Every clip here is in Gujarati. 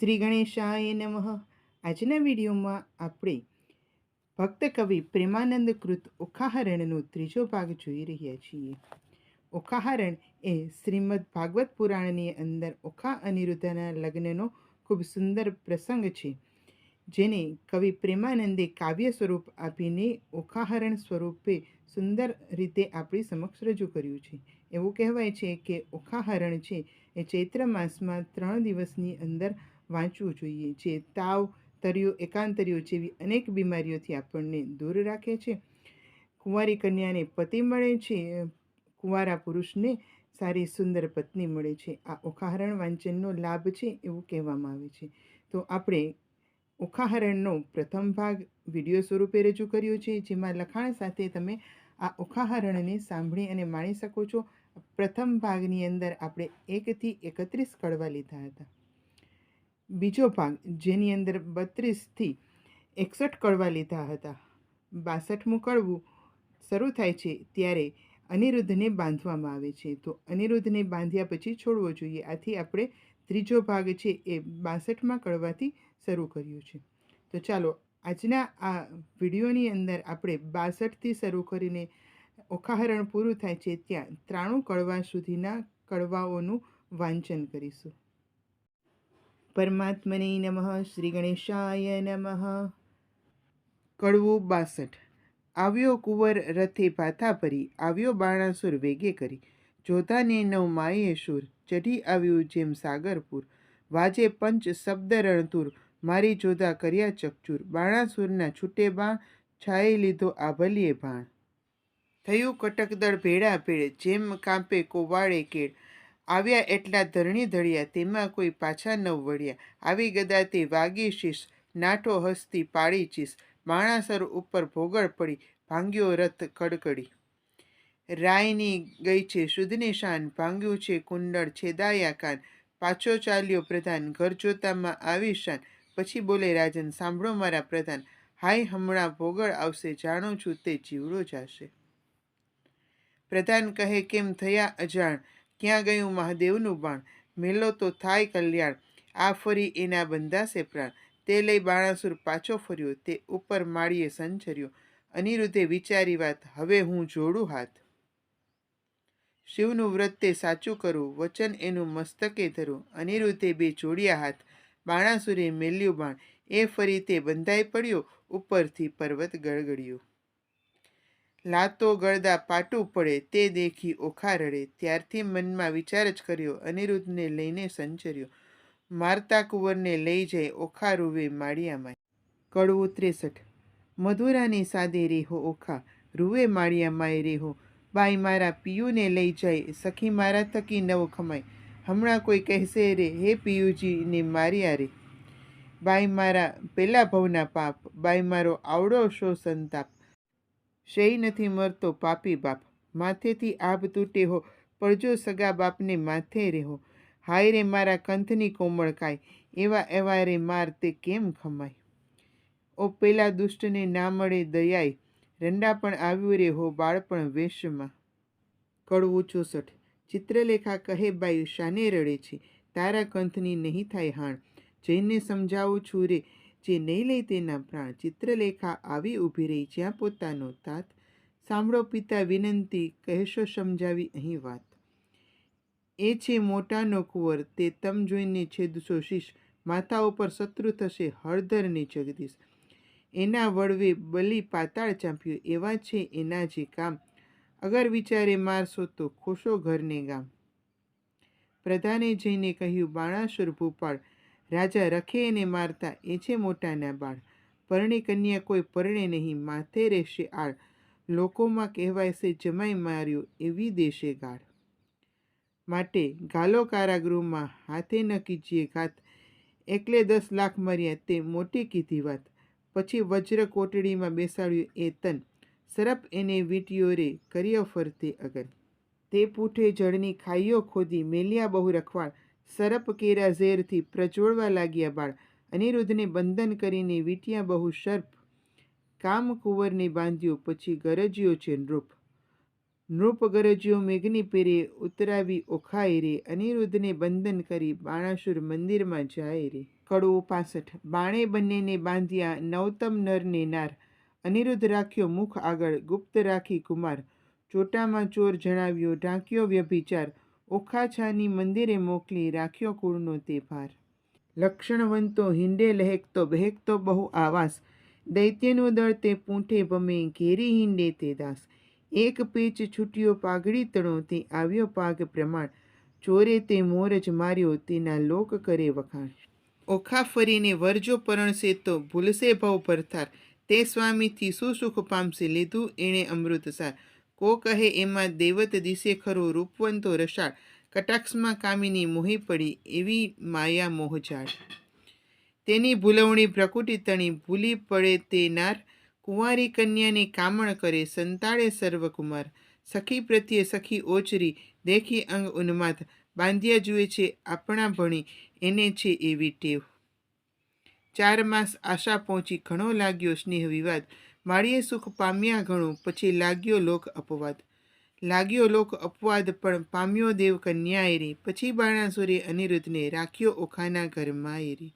શ્રી ગણેશાય નમઃ. આજના વિડીયોમાં આપણે ભક્ત કવિ પ્રેમાનંદ કૃત ઓખાહરણનો ત્રીજો ભાગ જોઈ રહ્યા છીએ. ઓખાહરણ એ શ્રીમદ ભાગવત પુરાણની અંદર ઓખા અનિરુદ્ધના લગ્નનો ખૂબ સુંદર પ્રસંગ છે, જેને કવિ પ્રેમાનંદે કાવ્ય સ્વરૂપ આપીને ઓખાહરણ સ્વરૂપે સુંદર રીતે આપણી સમક્ષ રજૂ કર્યું છે. એવું કહેવાય છે કે ઓખાહરણ છે એ ચૈત્ર માસમાં 3 દિવસની અંદર વાંચવું જોઈએ, જે તાવ, તરિયો, એકાંતરિયો જેવી અનેક બીમારીઓથી આપણને દૂર રાખે છે. કુંવારી કન્યાને પતિ મળે છે, કુંવારા પુરુષને સારી સુંદર પત્ની મળે છે. આ ઓખાહરણ વાંચનનો લાભ છે એવું કહેવામાં આવે છે. તો આપણે ઓખાહરણનો પ્રથમ ભાગ વિડીયો સ્વરૂપે રજૂ કર્યો છે, જેમાં લખાણ સાથે તમે આ ઓખાહરણને સાંભળી અને માણી શકો છો. પ્રથમ ભાગની અંદર આપણે 1 થી 31 કડવા લીધા હતા. બીજો ભાગ, જેની અંદર 32 થી 61 કડવા લીધા હતા. 62મું કડવું શરૂ થાય છે ત્યારે અનિરુદ્ધને બાંધવામાં આવે છે. તો અનિરુદ્ધને બાંધ્યા પછી છોડવો જોઈએ. આથી આપણે ત્રીજો ભાગ છે એ 62મા કડવાથી શરૂ કર્યું છે. તો ચાલો આજના આ વિડીયોની અંદર આપણે 62થી શરૂ કરીને ઓખાહરણ પૂરું થાય છે ત્યાં 93 કડવા સુધીના કડવાઓનું વાંચન કરીશું. પરમાત્મને નમઃ. શ્રી ગણેશાય નમઃ. કડવું 62. આવ્યો કુંવર રથે ભાથા ભરી, આવ્યો બાણાસુર વેગે કરી, જોધાને નવ માયે શૂર, ચઢી આવ્યું જેમ સાગરપુર, વાજે પંચ શબ્દ રણતુર, મારી જોધા કર્યા ચકચૂર, બાણાસુરના છૂટે બાણ, છાયે લીધો આભલીએ ભાણ, થયું કટકદળ ભેડા ભેડ, જેમ કાંપે કોવાળે કેળ, આવ્યા એટલા ધરણી ધળિયા, તેમાં કોઈ પાછા નવ વળ્યા, આવી ગદા તે વાગી શીશ, નાઠો હસ્તી પાડી ચીસ, બાણાસર ઉપર ભોગળ પડી, ભાંગ્યો રથ કડકડી, રાયની ગઈ છે શુદ્ધની શાન, ભાંગ્યું છે કુંડળ છેદાયા કાન, પાછો ચાલ્યો પ્રધાન, ઘર જોતામાં આવી શાન, પછી બોલે રાજન સાંભળો મારા પ્રધાન, હાય હમણાં ભોગળ આવશે, જાણું છું તે જીવડો જાશે. પ્રધાન કહે કેમ થયા અજાણ, ક્યાં ગયું મહાદેવનું બાણ, મેલો તો થાય કલ્યાણ, આ ફરી એના બંધાશે પ્રાણ, તે લઈ બાણાસુર પાછો ફર્યો, તે ઉપર માળીએ સંચર્યો, અનિરુદ્ધે વિચારી વાત, હવે હું જોડું હાથ, શિવનું વ્રત તે સાચું કરું, વચન એનું મસ્તકે ધરું, અનિરુદ્ધે બે જોડ્યા હાથ, બાણાસુરે મેલ્યું બાણ, એ ફરી તે બંધાઈ પડ્યો, ઉપરથી પર્વત ગળગળ્યો, લાતો ગળદા પાટું પડે, તે દેખી ઓખા રડે, ત્યારથી મનમાં વિચાર જ કર્યો, અનિરુદ્ધને લઈને સંચર્યો, મારતા કુંવરને લઈ જાય ઓખા રૂવે માળિયામાં. કડવું 63. મધુરાની સાદે રેહો ઓખા, રૂવે માળિયામાંય રેહો, બાઈ મારા પિયુને લઈ જાય, સખી મારા થકી નવ ખમાય, હમણાં કોઈ કહેશે રે, હે પિયુજીને માર્યા રે, બાઈ મારા પેલા ભવના પાપ, બાઈ મારો આવડો શો સંતાપ, શેય નથી મરતો પાપી બાપ, માથેથી આભ તૂટે હો, પડજો સગા બાપને માથે રેહો, હાય રે મારા કંથની કોમળ કાય, એવા એવા રે માર તે કેમ ખમાય, ઓ પેલા દુષ્ટને ના મળે દયાય, રંડા પણ આવ્યું રે હો બાળપણ વેશમાં. કડવું 64. ચિત્રલેખા કહે બાઈ શાને રડે છે, તારા કંથની નહીં થાય હાણ, જઈને સમજાવું છું રે, જે નહીં લે તેના પ્રાણ, ચિત્રલેખા આવી ઊભી રહી જ્યાં પોતાનો તાત, સાંભળો પિતા વિનંતી, કહેશો સમજાવી અહીં વાત, એ છે મોટાનો કુંવર, તે તમ જોઈને છેદશો શીશ, માથા ઉપર શત્રુ થશે હળધરને જગદીશ, એના વળવે બલી પાતાળ ચાંપ્યું, એવા છે એના જે કામ, અગર વિચારે મારશો તો ખોશો ઘરને ગામ. પ્રધાને જઈને કહ્યું બાણાસુર ભૂપાળ, રાજા રખે એને મારતા, એ છે મોટાના બાળ, પરણી કન્યા કોઈ પરણે નહીં, માથે રહેશે આળ, લોકોમાં કહેવાય છે જમાઈ માર્યો, એવી દેશે ગાળ, માટે ગાલો કારાગૃહમાં, હાથે ન કીજીએ ઘાત, એકલે 10 લાખ મર્યા તે મોટી કીધી વાત, પછી વજ્ર કોટડીમાં બેસાડ્યું એ તન, સરપ એને વીંટ્યો રે કર્યો ફરતે અગન, તે પૂઠે જળની ખાઈઓ ખોદી, મેલ્યા બહુ રખવાળ, સરપ કેરા ઝેરથી પ્રજ્વળવા લાગ્યા બાળ, અનિરુદ્ધને બંધન કરીને વીંટ્યા બહુ સર્પ, કામ કુંવરને બાંધ્યો પછી ગરજ્યો છે નૃપ, નૃપ ગરજ્યો મેઘની પેરે ઉતરાવી ઓખાય રે, અનિરુદ્ધને બંધન કરી બાણાસુર મંદિરમાં જાય રે. કડવું 65. બાણે બંનેને બાંધ્યા નવતમ નરને નાર, અનિરુદ્ધ રાખ્યો મુખ આગળ ગુપ્ત રાખી કુમાર, ચોટામાં ચોર જણાવ્યો ઢાંક્યો વ્યભિચાર, ઓખાછાની મંદિરે મોકલી રાખ્યો કુળનો તે ભાર. લક્ષણવંતો હિંડે લહેકતો બહેકતો બહુ આવાસ, દૈત્યનું દળ તે પૂંઠે ભમે ઘેરી હિંડે તે દાસ, એક પેચ છૂટ્યો પાઘડી તણો તે આવ્યો પાઘ પ્રમાણ, ચોરે તે મોર જ માર્યો તેના લોક કરે વખાણ. ઓખા ફરીને વરજો પરણશે તો ભૂલશે ભવ ભરથાર, તે સ્વામીથી શું સુખ પામશે લીધું એણે અમૃતસાર, કો કહે એમાં દેવત દિશે ખરો રૂપવંતો રસાળ, કટાક્ષમાં કામિની મોહી પડી એવી માયા મોહજાળ. તેની ભૂલવણી ભ્રકુટી તણી ભૂલી પડે તે નાર, કુંવારી કન્યાને કામણ કરે સંતાડે સર્વકુમાર, સખી પ્રત્યે સખી ઓચરી દેખી અંગ ઉન્માદ, બાંધ્યા જુએ છે આપણા ભણી એને છે એવી ટેવ. 4 માસ આશા પહોંચી ઘણો લાગ્યો સ્નેહ વિવાદ, માળીએ સુખ પામ્યા ઘણું પછી લાગ્યો લોક અપવાદ. પણ પામ્યો દેવ કન્યાએ રે, પછી બાણાસુરે અનિરુદ્ધને રાખ્યો ઓખાના ઘરમાં એ રે.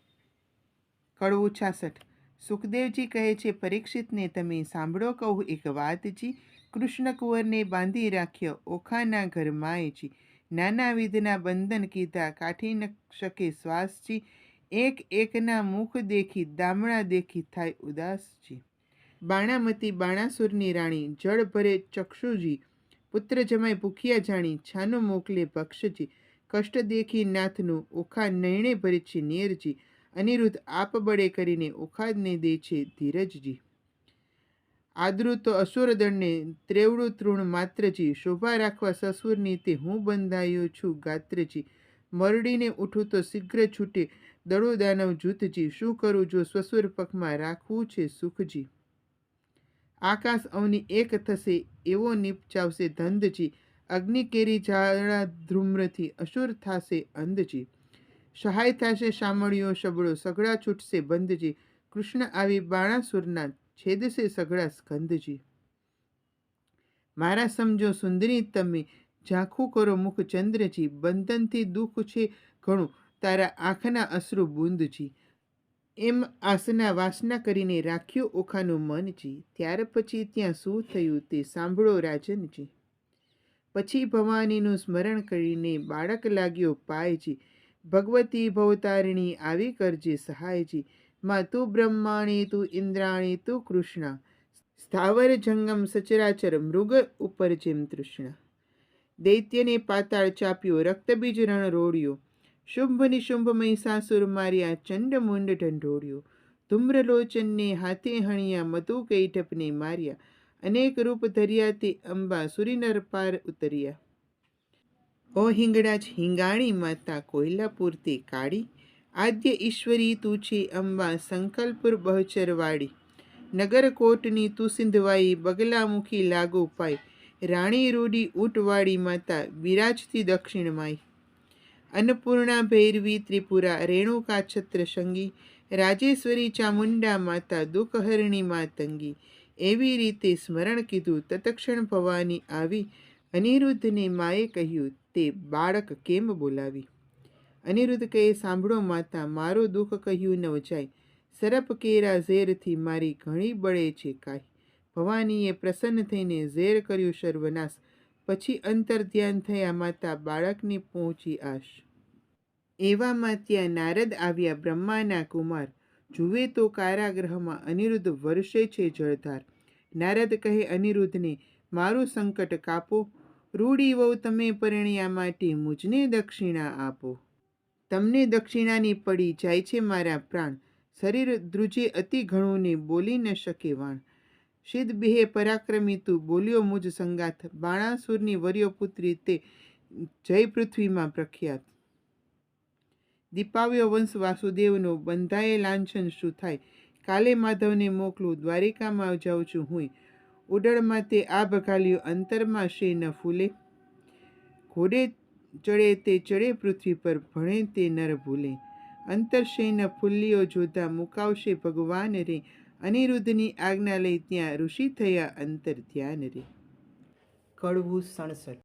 કડવું 66. સુખદેવજી કહે છે પરીક્ષિતને તમે સાંભળો કહું એક વાતજી, કૃષ્ણ કુંવરને બાંધી રાખ્યો ઓખાના ઘરમાંયજી, નાના વિધના બંધન કીધા કાઠી ન શકે શ્વાસજી, એક એકના મુખ દેખી દામણા દેખી થાય ઉદાસજી. બાણામતી બાણાસુરની રાણી જળ ભરે ચક્ષુજી, પુત્ર જમાય ભૂખ્યા જાણી છાનો મોકલે ભક્ષજી, કષ્ટ દેખી નાથનું ઓખા નયણે ભરે છે નેરજી, અનિરુદ્ધ આપ બળે કરીને ઓખાદને દે છે ધીરજજી. આદૃતો અસુરદળને ત્રેવડું તૃણ માત્રજી, શોભા રાખવા સસુરની તે હું બંધાયો છું ગાત્રજી, મરડીને ઉઠું તો શીઘ્ર છૂટે દળો દાનવ જૂથજી, શું કરું જો સસુર પક્ષમાં રાખવું છે સુખજી. આકાશ અવની એક થશે એવો નિપચાવશે ધંધજી, અગ્નિ કેરી જાળા ધ્રુમ્રથી અસુર થાશે અંધજી, સહાય થશે શામળીઓ શબળો સઘળા છૂટશે બંધજી, કૃષ્ણ આવી બાણાસુરના છેદશે સઘળા સ્કંધજી. મારા સમજો સુંદરી તમે ઝાંખું કરો મુખ ચંદ્રજી, બંધનથી દુઃખ છે ઘણું તારા આંખના અશ્રુ બુંદજી, એમ આસના વાસના કરીને રાખ્યું ઓખાનું મનજી, ત્યાર પછી ત્યાં શું થયું તે સાંભળો રાજનજી. પછી ભવાનીનું સ્મરણ કરીને બાળક લાગ્યો પાયજી, ભગવતી ભવતારિણી આવી કરજે સહાયજી, માં તું બ્રહ્માણી તું ઇન્દ્રાણી તું કૃષ્ણા, સ્થાવર જંગમ સચરાચર મૃગ ઉપર જેમ તૃષ્ણા. દૈત્યને પાતાળ ચાપ્યો રક્તબીજ રણ રોડ્યો, શુંભ નિશુંભ મહિષાસુર માર્યા ચંડમુંડ ઢંઢોળ્યો, ધૂમ્રલોચનને હાથે હણિયા મધુ કૈટપને માર્યા, અનેક રૂપ ધર્યા તે અંબા સુરીનર પાર ઉતર્યા. ઓ હિંગળાજ હિંગાણી માતા કોયલાપુર તે કાળી, આદ્ય ઈશ્વરી તું છે અંબા સંકલ્પુર બહચરવાડી, નગરકોટની તું સિંધવાઈ બગલામુખી લાગો પાય, રાણી રૂડી ઊંટવાળી માતા બિરાજતી દક્ષિણમાઈ, અન્નપૂર્ણા ભૈરવી ત્રિપુરા રેણુકા છત્ર સંગી, રાજેશ્વરી ચામુંડા માતા દુઃખહરણી માતંગી, એવી રીતે સ્મરણ કીધું તત્ક્ષણ ભવાની આવી, અનિરુદ્ધને માએ કહ્યું તે બાળક કેમ બોલાવી. અનિરુદ્ધ કહે સાંભળો માતા મારું દુઃખ કહ્યું ન વચાય, સરપ કેરા ઝેરથી મારી ઘણી બળે છે કાય, ભવાનીએ પ્રસન્ન થઈને ઝેર કર્યું સર્વનાશ, પછી અંતર ધ્યાન થયા માતા બાળકને પહોંચી આશ. એવામાં ત્યાં નારદ આવ્યા બ્રહ્માના કુમાર, જુએ તો કારાગૃહમાં અનિરુદ્ધ વર્ષે છે જળધાર. નારદ કહે અનિરુદ્ધને મારું સંકટ કાપો, રૂડી વહુ તમે પરણ્યા માટે મુજને દક્ષિણા આપો. તમને દક્ષિણાની પડી જાય છે મારા પ્રાણ, શરીર ધ્રુજે અતિ ઘણું ને બોલી ન શકે વાણ. સિદ્ધ બેહે પરાક્રમી તું બોલ્યો મુજ સંગાથ, બાણાસુરની વર્યો પુત્રી તે જય પૃથ્વીમાં પ્રખ્યાત. દીપાવ્યો વંશ વાસુદેવનો બંધાયે લાંછન શું થાય, કાલે માધવને મોકલું દ્વારિકામાં જાઉં છું હું, ઉડળમાં તે આભ ઘાલ્યો અંતરમાં શે ન ફૂલે, ઘોડે ચડે તે ચડે પૃથ્વી પર ભણે તે નર ભૂલે, અંતરશયન ફૂલ્યો જોધા મુકાવશે ભગવાન રે, અનિરુદ્ધની આજ્ઞા લઈ ત્યાં ઋષિ થયા અંતર ધ્યાન રે. કડવું 67.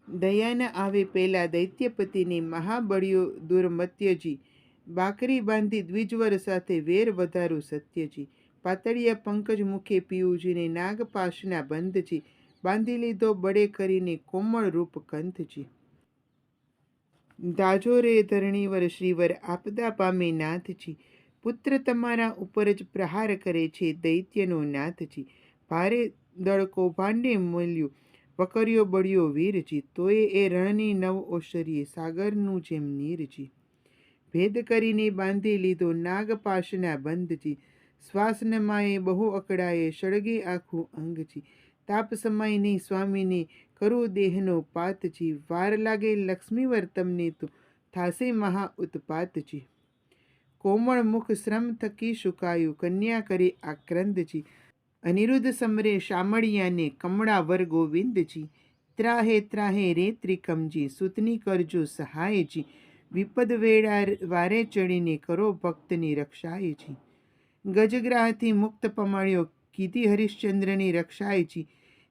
દયા ન આવે પેલા દૈત્યપતિને મહાબળિયો દુર્મત્યજી, બાકરી બાંધી દ્વિજવર સાથે વેર વધારું સત્યજી, પાતળિયા પંકજ મુખે પિયુજીને નાગપાશના બંધજી, બાંધી લીધો બળે કરીને કોમળ રૂપ કંથજી. દાજો રે ધરણીવર શ્રીવર આપદા પામે નાથજી, પુત્ર તમારા ઉપર જ પ્રહાર કરે છે દૈત્યનો નાથજી, ભારે દળ કૌભાંડે મળ્યું વકર્યો બળ્યો વીરજી, તોય એ રણની નવ ઓસરીએ સાગરનું જેમ નીરજી, ભેદ કરીને બાંધી લીધો નાગપાશના બંધજી, શ્વાસન માએ બહુ અકળાએ સળગે આખું અંગજી, તાપ સમાય નહીં સ્વામીને કરું દેહનો પાતજી, વાર લાગે લક્ષ્મીવર તમને તો થાશે મહા ઉત્પાતજી, કોમળ મુખ શ્રમ થકી સુકાયું કન્યા કરે આક્રંદજી, અનિરુદ્ધ સમરે શામળિયાને કમળાવર ગોવિંદજી, ત્રાહે ત્રાહે રે ત્રિકમજી સુતની કરજો સહાયજી, વિપદ વેળા વારે ચડીને કરો ભક્તની રક્ષાયજી, ગજગ્રાહથી મુક્ત પમાડ્યો કીધી હરિશ્ચંદ્રની રક્ષાયજી,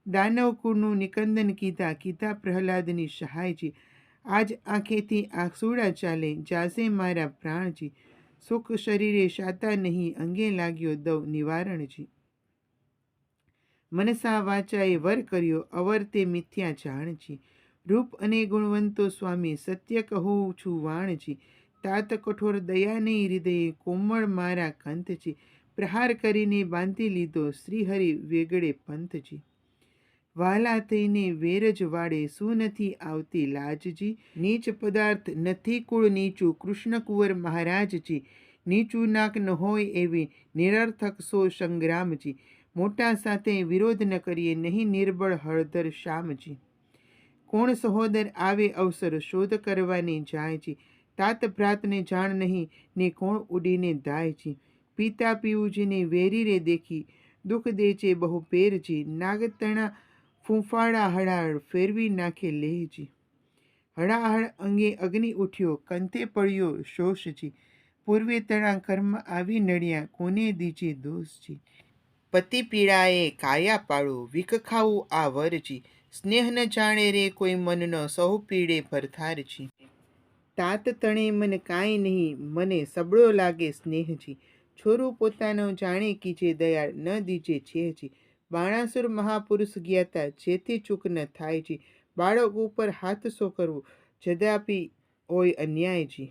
દાનવ કુળનું નિકંદન કીધા પ્રહલાદની સહાયજી, આજ આંખેથી આંસુડા ચાલે જાશે મારા પ્રાણજી, સુખ શરીરે શાતા નહીં અંગે લાગ્યો દવ નિવારણજી, મનસા વાચાએ વર કર્યો અવર તે મિથ્યા જાણજી, રૂપ અને ગુણવંતો સ્વામી સત્ય કહું છું વાણજી, તાત કઠોર દયા નહીં હૃદયે કોમળ મારા કંથજી, પ્રહાર કરીને બાંધી લીધો શ્રીહરિ વેગળે પંથજી, વાલા થઈને વેરજ વાળે શું નથી આવતી લાજજી, નીચ પદાર્થ નથી કુળ નીચું કૃષ્ણ કુંવર મહારાજજી, નીચું નાક ન હોય એવી નિરર્થક સો સંગ્રામજી, મોટા સાથે વિરોધ ન કરીએ નહીં નિર્બળ હળદર શ્યામજી, કોણ સહોદર આવે અવસર શોધ કરવાની જાયજી, તાત ભ્રાતને જાણ નહીં ને કોણ ઉડીને દાયજી, પિતા પિયુજીને વેરી રે દેખી દુઃખ દે છે બહુ પેરજી, નાગતણા ફૂંફાડા હળાળ ફેરવી નાખે લેહજી, હળાહળ અંગે અગ્નિ ઉઠ્યો કંથે પડ્યો શોષજી, પૂર્વે તણા કર્મ આવી નડ્યા કોને દીજે દોષજી, પતિ પીડાએ કાયા પાડું વિખ ખાવું આ વરજી, સ્નેહ ન જાણે રે કોઈ મનનો સહુ પીડે ભરથારજી, તાત તણે મન કાંઈ નહીં મને સબળો લાગે સ્નેહજી, છોરું પોતાનો જાણે કીજે દયાળ ન દીજે છેજી, બાણાસુર મહાપુરુષ જ્ઞાતા જેથી ચૂક ન થાયજી, બાળક ઉપર હાથ સો કરવું જદાપી હોય અન્યાયજી,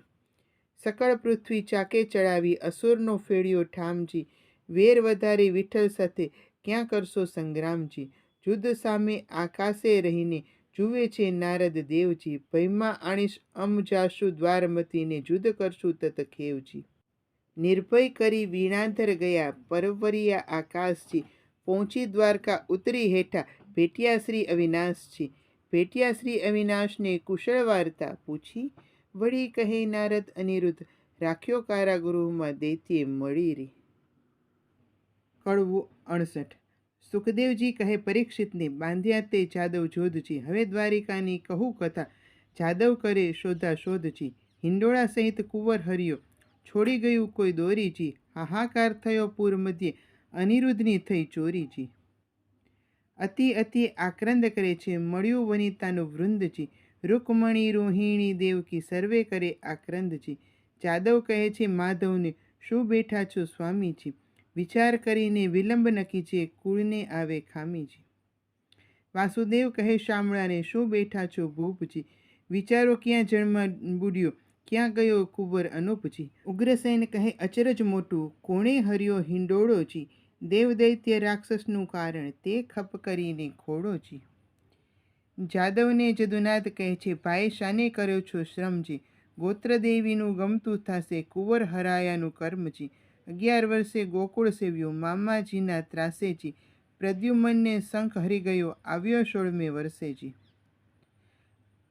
સકળ પૃથ્વી ચાકે ચડાવી અસુરનો ફેડ્યો ઠામજી, વેર વધારી વિઠ્ઠલ સાથે ક્યાં કરશો સંગ્રામજી, યુદ્ધ સામે આકાશે રહીને જુએ છે નારદ દેવજી, ભયમાં આણીશ જાશું દ્વારમતીને યુદ્ધ કરશું તત ખેવજી, નિર્ભય કરી વીણાધર ગયા પરવરિયા આકાશજી, પહોંચી દ્વારકા ઉતરી હેઠા ભેટ્યા શ્રી અવિનાશજી, ભેટ્યા શ્રી અવિનાશને કુશળ વાર્તા પૂછી, વળી કહે નારદ અનિરુદ્ધ રાખ્યો કારાગૃહમાં દૈત્યે મળી રે. કડવું 68. સુખદેવજી કહે પરીક્ષિતને બાંધ્યા તે જાદવ જોધજી, હવે દ્વારિકાની કહું કથા જાદવ કરે શોધાશોધજી, હિંડોળા સહિત કુંવર હર્યો છોડી ગયું કોઈ દોરીજી, હાહાકાર થયો પૂર મધ્યે અનિરુદ્ધની થઈ ચોરીજી, અતિ અતિ આક્રંદ કરે છે મળ્યું વનિતાનું વૃંદજી, રૂકમણી રોહિણી દેવકી સર્વે કરે આક્રંદજી, જાદવ કહે છે માધવને શું બેઠા છો સ્વામીજી, વિચાર કરીને વિલંબ નકી છે કુળને આવે ખામીજી, વાસુદેવ કહે શામળાને શું બેઠા છો ભૂપજી, વિચારો ક્યાં જન્મ બુડ્યો ક્યાં ગયો કુંવર અનુપજી, ઉગ્રસેન કહે અચરજ મોટું કોણે હર્યો હિંડોળોજી, દેવ દૈત્ય રાક્ષસનું કારણ તે ખપ કરીને ખોડોજી, જાદવને જદુનાથ કહે છે ભાઈ શાને કર્યો છો શ્રમજી, ગોત્રદેવીનું ગમતું થશે કુંવર હરાયાનું કર્મજી, 11 વર્ષે ગોકુળ સેવ્યું મામાજીના ત્રાસેજી, પ્રદ્યુમનને શંખ હરી ગયો આવ્યો 16મે વર્ષેજી,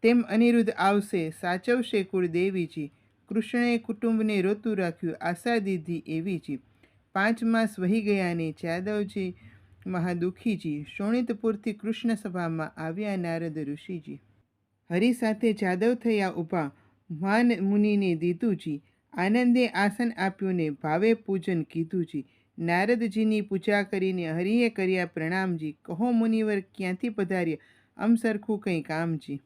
તેમ અનિરુદ્ધ આવશે સાચવશે કુળદેવીજી, કૃષ્ણએ કુટુંબને રોતું રાખ્યું આશા દીધી એવીજી, 5 માસ વહી ગયાને જાદવજી મહાદુખીજી, શોણિતપુરથી કૃષ્ણ સભામાં આવ્યા નારદ ઋષિજી, હરિ સાથે જાદવ થયા ઊભા માન મુનિને દીધુંજી, આનંદે આસન આપ્યું ને ભાવે પૂજન કીધુંજી, નારદજીની પૂજા કરીને હરિએ કર્યા પ્રણામજી, કહો મુનિવર ક્યાંથી પધાર્યા આમ સરખું કંઈ કામજી.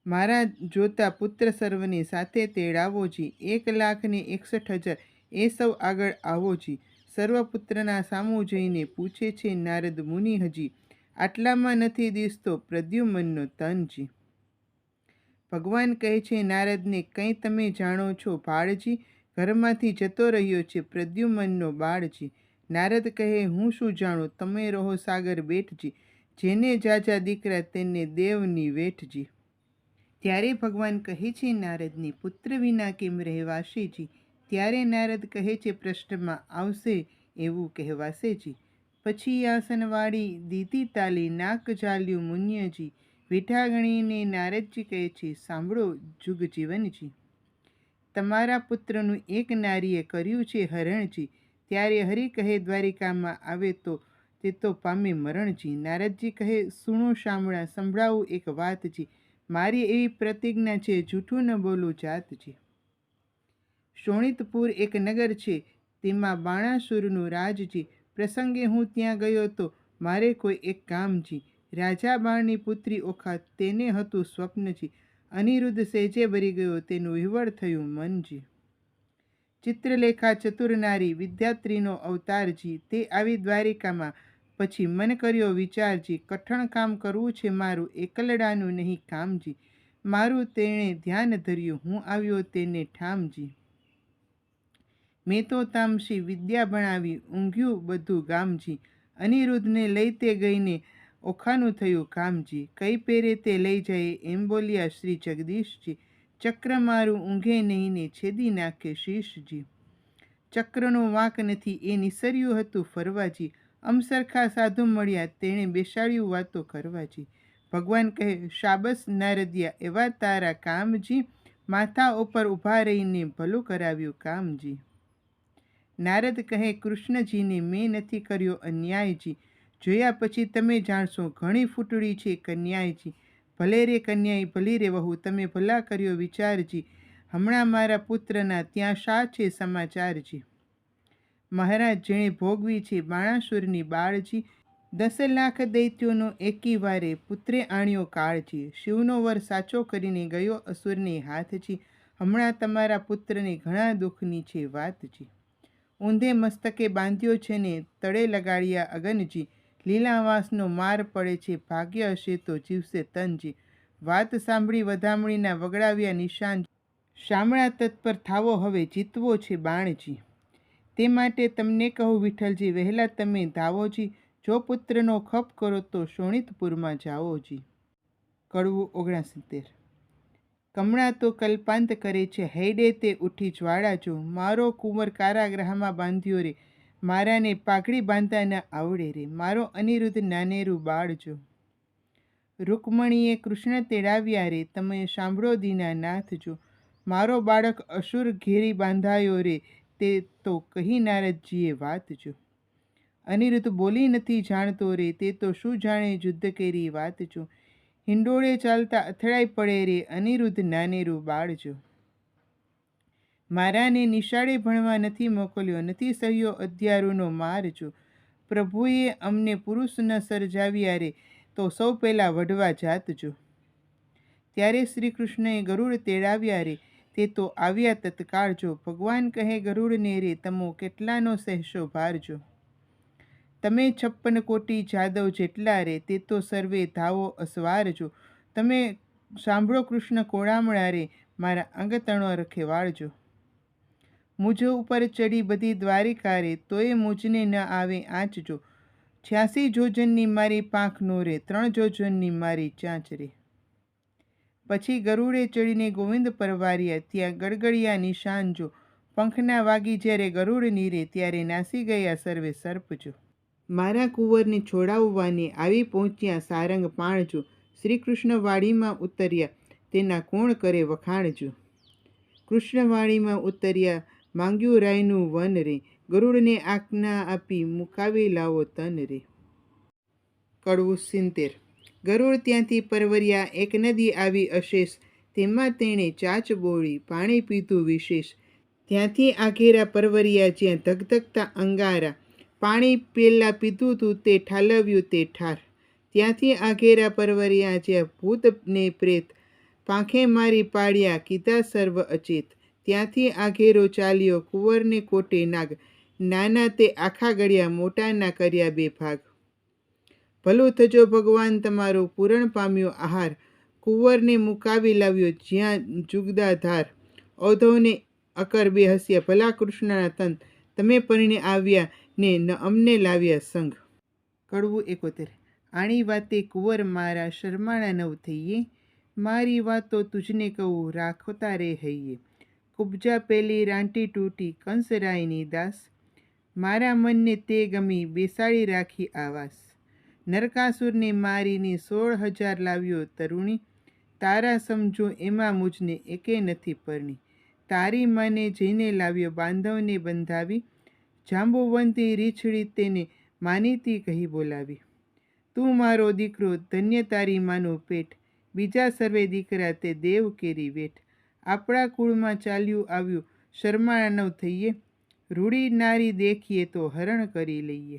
મારા જોતા પુત્ર સર્વને સાથે તેડાવોજી, 1,61,000 એ સૌ આગળ આવોજી. સર્વપુત્રના સામું જઈને પૂછે છે નારદ મુનિ હજી, આટલામાં નથી દિસતો પ્રદ્યુમ્નનો તનજી. ભગવાન કહે છે નારદને, કંઈ તમે જાણો છો ભાળજી? ઘરમાંથી જતો રહ્યો છે પ્રદ્યુમ્નનો બાળજી. નારદ કહે, હું શું જાણું, તમે રહો સાગર બેટજી. જેને જાજા દીકરા તેને દેવની વેઠજી. ત્યારે ભગવાન કહે છે નારદને, પુત્ર વિના કેમ રહેવાશેજી? ત્યારે નારદ કહે છે પ્રશ્નમાં આવશે એવું કહેવાશેજી. પછી આસનવાળી દીધી તાલી, નાક ચાલ્યું મુન્યજી. વિઠા ગણીને નારદજી કહે છે, સાંભળો જુગ જીવનજી. તમારા પુત્રનું એક નારીએ કર્યું છે હરણજી. ત્યારે હરિ કહે દ્વારિકામાં આવે તો તે તો પામે મરણજી. નારદજી કહે, સુણો શામળા, સંભળાવું એક વાતજી. મારી એવી પ્રતિજ્ઞા છે, જૂઠું ન બોલું જાતજી. શોણિતપુર એક નગર છે, તેમાં બાણાસુરનું રાજજી. પ્રસંગે હું ત્યાં ગયો તો મારે કોઈ એક કામજી. રાજા બાણની પુત્રી ઓખા, તેને હતું સ્વપ્નજી. અનિરુદ્ધ સેજે ભરી ગયો, તેનું વિહવળ થયું મનજી. ચિત્રલેખા ચતુર નારી, વિદ્યાત્રીનો અવતારજી. તે આવી દ્વારિકામાં, પછી મન કર્યો વિચારજી. કઠણ કામ કરવું છે મારું, એકલડાનું નહીં કામજી. મારું તેણે ધ્યાન ધર્યું, હું આવ્યો તેને ઠામજી. મેં તો તામસી વિદ્યા ભણાવી, ઊંઘ્યું બધું ગામજી. અનિરુદ્ધને લઈ તે ગઈને ઓખાનું થયું કામજી. કઈ પેરે તે લઈ જાય એમ બોલ્યા શ્રી જગદીશજી. ચક્ર મારું ઊંઘે નહીં ને છેદી નાખે શીશજી. ચક્રનો વાંક નથી એ નિસર્યું હતું ફરવાજી. અમસરખા સાધુ મળ્યા તેણે બેસાડ્યું વાતો કરવાજી. ભગવાન કહે, શાબસ નારદિયા, એવા તારા કામજી. માથા ઉપર ઊભા રહીને ભલું કરાવ્યું કામજી. નારદ કહે, કૃષ્ણજીને મેં નથી કર્યો અન્યાયજી. જોયા પછી તમે જાણશો, ઘણી ફૂટડી છે કન્યાયજી. ભલે રે કન્યાઈ, ભલી રે વહુ, તમે ભલા કર્યો વિચારજી. હમણાં મારા પુત્રના ત્યાં શા છે સમાચારજી. મહારાજ, જેણે ભોગવી છે બાણાસુરની બાળજી. 10 લાખ દૈત્યોનો એકી વારે પુત્રે આણ્યો કાળજી. શિવનો વર સાચો કરીને ગયો અસુરને હાથજી. હમણાં તમારા પુત્રને ઘણા દુઃખની છે વાતજી. ઊંધે મસ્તકે બાંધ્યો છે ને તળે લગાડ્યા અગનજી. લીલાવાસનો માર પડે છે, ભાગ્ય હશે તો જીવશે તનજી. વાત સાંભળી વધામણીના વગડાવ્યા નિશાન. શામળા તત્પર થાવો, હવે જીતવો છે બાણજી. તે માટે તમને કહું વિઠ્ઠલજી, વહેલા તમે ધાવોજી. જો પુત્રનો ખપ કરો તો શોણિતપુરમાં જાઓજી. કડવું 69. કમળા તો કલ્પાંત કરે છે, હૈડે તે ઉઠી જ્વાળા જો. મારો કુંવર કારાગૃહમાં બાંધ્યો રે, મારાને પાઘડી બાંધતા ન આવડે રે. મારો અનિરુદ્ધ નાનેરું બાળજો. રૂકમણીએ કૃષ્ણ તેડાવ્યા રે, તમે સાંભળો દીનાનાથ જો. મારો બાળક અસુર ઘેરી બાંધાયો રે, તે તો કહી નારદજીએ વાત જો. અનિરુદ્ધ બોલી નથી જાણતો રે, તે તો શું જાણે યુદ્ધ કેરી વાત જો. હિંડોળે ચાલતા અથડાઈ પડે રે, અનિરુદ્ધ નાનેરું બાળજો. મારાને નિશાળે ભણવા નથી મોકલ્યો, નથી સહ્યો અધ્યારુનો મારજો. પ્રભુએ અમને પુરુષ ન સર્જાવ્યા રે, તો સૌ પહેલાં વઢવા જાતજો. ત્યારે શ્રી કૃષ્ણએ ગરુડ તેડાવ્યા રે, તે તો આવ્યા તત્કાળ જો. ભગવાન કહે ગરુડને રે, તમો કેટલાનો સહેશો ભારજો. તમે 56 કોટી જાદવ જેટલા રે, તે તો સર્વે ધાવો અસવારજો. તમે સાંભળો કૃષ્ણ કોળામણા રે, મારા અંગતણો રખેવાળજો. મુજ ઉપર ચડી બધી દ્વારિકા રે, તોય મુજને ન આવે આંચજો. 86 જોજનની મારી પાંખ નો રે, 3 જોજનની મારી ચાંચ રે. પછી ગરુડે ચડીને ગોવિંદ પરવાર્યા, ત્યાં ગડગડિયા નિશાન જો. પંખના વાગી જ્યારે ગરુડ નીરે, ત્યારે નાસી ગયા સર્વે સર્પજો. મારા કુંવરને છોડાવવાને આવી પહોંચ્યા સારંગ પાણજો. શ્રી કૃષ્ણ વાડીમાં ઉતર્યા, તેના કોણ કરે વખાણજો. કૃષ્ણ વાડીમાં ઉતર્યા, માંગ્યું રાયનું વન રે. ગરુડને આજ્ઞા આપી, મુકાવી લાવો તન રે. કડવું 70. ગરુડ ત્યાંથી પરવર્યા, એક નદી આવી અશેષ. તેમાં તેણે ચાચ બોળી, પાણી પીધું વિશેષ. ત્યાંથી આઘેરા પરવર્યા, જ્યાં ધગધગતા અંગારા. પાણી પેલા પીધું તું તે ઠાલવ્યું તે ઠાર. ત્યાંથી આઘેરા પરવર્યા જ્યાં ભૂત ને પ્રેત, પાંખે મારી પાડ્યા કીધા સર્વ અચેત. ત્યાંથી આઘેરો ચાલ્યો કુંવરને કોટે નાગ, નાના તે આખા ગળ્યા મોટાના કર્યા બે ભાગ. ભલું થજો ભગવાન તમારો પૂરણ પામ્યો આહાર, કુંવરને મુકાવી લાવ્યો જ્યાં જુગદા ધાર. ઔધવને અકર બે હસ્યા, ભલા કૃષ્ણના તન, તમે પરણે આવ્યા ને ન અમને લાવ્યા સંગ. કડવું 71. આણી વાતે કુંવર મારા શરમાણા નવ થઈએ, મારી વાતો તુજને કહું રાખતા રે હૈયે. કુબજા પેલી રાંટી તૂટી કંસરાયની દાસ, મારા મનને તે ગમી બેસાડી રાખી આવાસ. નરકાસુરને મારીને 16,000 લાવ્યો તરુણી, તારા સમજો એમાં મુજને એકે નથી પરણી. તારી માને જઈને લાવ્યો બાંધવને બંધાવી, જાંબુવંતી રીછડી તેને માનીતી કહી બોલાવી. તું મારો દીકરો ધન્ય તારી માનું પેટ, બીજા સર્વે દીકરા તે દેવ કેરી વેઠ. આપણા કુળમાં ચાલ્યું આવ્યું શરમાણા નવ થઈએ, રૂડી નારી દેખીએ તો હરણ કરી લઈએ.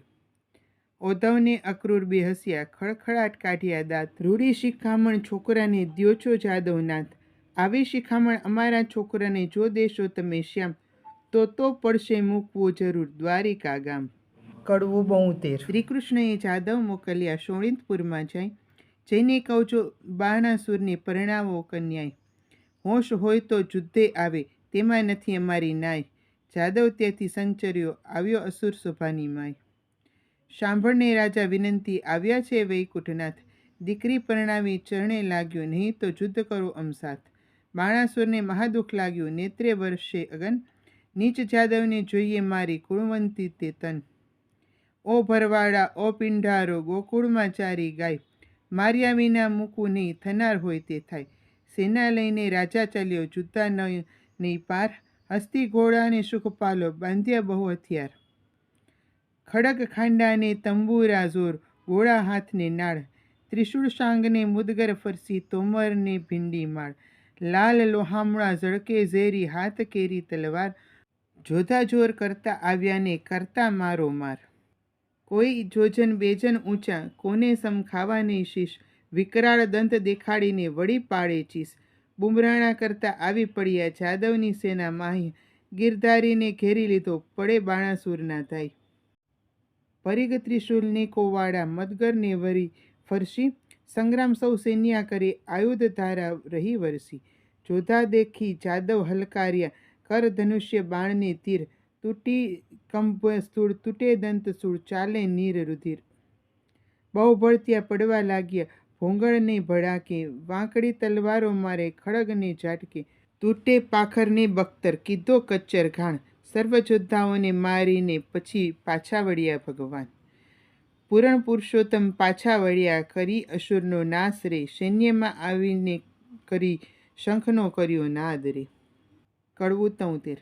ઔધવને અક્રૂર બે હસ્યા, ખડખડાટ કાઢ્યા દાંત, રૂડી શિખામણ છોકરાને દ્યો છો જાદવ નાથ. આવી શિખામણ અમારા છોકરાને જો દેશો તમે શ્યામ, તો પડશે મૂકવો જરૂર દ્વારિકા ગામ. કડવું 72. શ્રી કૃષ્ણએ જાદવ મોકલ્યા શોણિતપુરમાં જાય, જઈને કહુજો બાણાસુરને પરણાવો કન્યાય. હોશ હોય તો યુદ્ધે આવે, તેમાં નથી અમારી નાય. જાદવ ત્યાંથી સંચર્યો આવ્યો અસુર સભાની માય. સાંભળને રાજા વિનંતી આવ્યા છે વૈકુંઠનાથ, દીકરી પરણાવી ચરણે લાગ્યો, નહીં તો યુદ્ધ કરો અમસાથ. બાણાસુરને મહાદુઃખ લાગ્યું નેત્રે વર્ષે અગન, નીચ જાદવને જોઈએ મારી કુળવંતી તે તન. ઓ ભરવાડા ઓ પિંઢારો ગોકુળમાં ચારી ગાય, માર્યા વિના મૂકવું નહીં થનાર હોય તે થાય. સેના લઈને રાજા ચાલ્યો જુદ્ધા નહીં પાર, હસ્તી ઘોડાને સુખપાલો બાંધ્યા બહુ હથિયાર. ખડગ ખાંડાને તંબુરા જોર, ઘોડા હાથને નાળ, ત્રિશૂળ શાંગને મુદગર ફરસી તોમરને ભીંડી માળ. લાલ લોહામણા ઝળકે ઝેરી હાથ કેરી તલવાર, જોધા જોર કરતા આવ્યાને કરતા મારો માર. કોઈ જોજન બેજન ઊંચા કોને સમ ખાવા નહીં શીશ, વિકરાળ દંત દેખાડીને વળી પાડે ચીસ. બુમરાણા કરતા આવી પડ્યા જાદવની સેના માહી, ગિરધારીને ઘેરી લીધો પડે બાણાસુરના ધાઈ. પરિગ ત્રિશૂલને કોવાડા મદગરને વરી ફરસી, સંગ્રામ સૌ સૈન્યા કરે આયુધ ધારા રહી વરસી. જોધા દેખી જાદવ હલકાર્યા કર ધનુષ્ય બાણને તીર, તૂટી કંભ સ્થૂળ તૂટે દંત સૂળ ચાલે નીર રુધિર. બહુ ભળત્યા પડવા લાગ્યા ભોંગળને ભડાકે, વાંકડી તલવારો મારે ખડગને ઝાટકે. તૂટે પાખરને બખ્તર કીધો કચ્ચર ઘાણ, સર્વ યોદ્ધાઓને મારીને પછી પાછા વળ્યા ભગવાન. પૂરણ પુરુષોત્તમ પાછા વળ્યા કરી અસુરનો નાશ રે, સૈન્યમાં આવીને કરી શંખનો કર્યો નાદ રે. કડવું 73.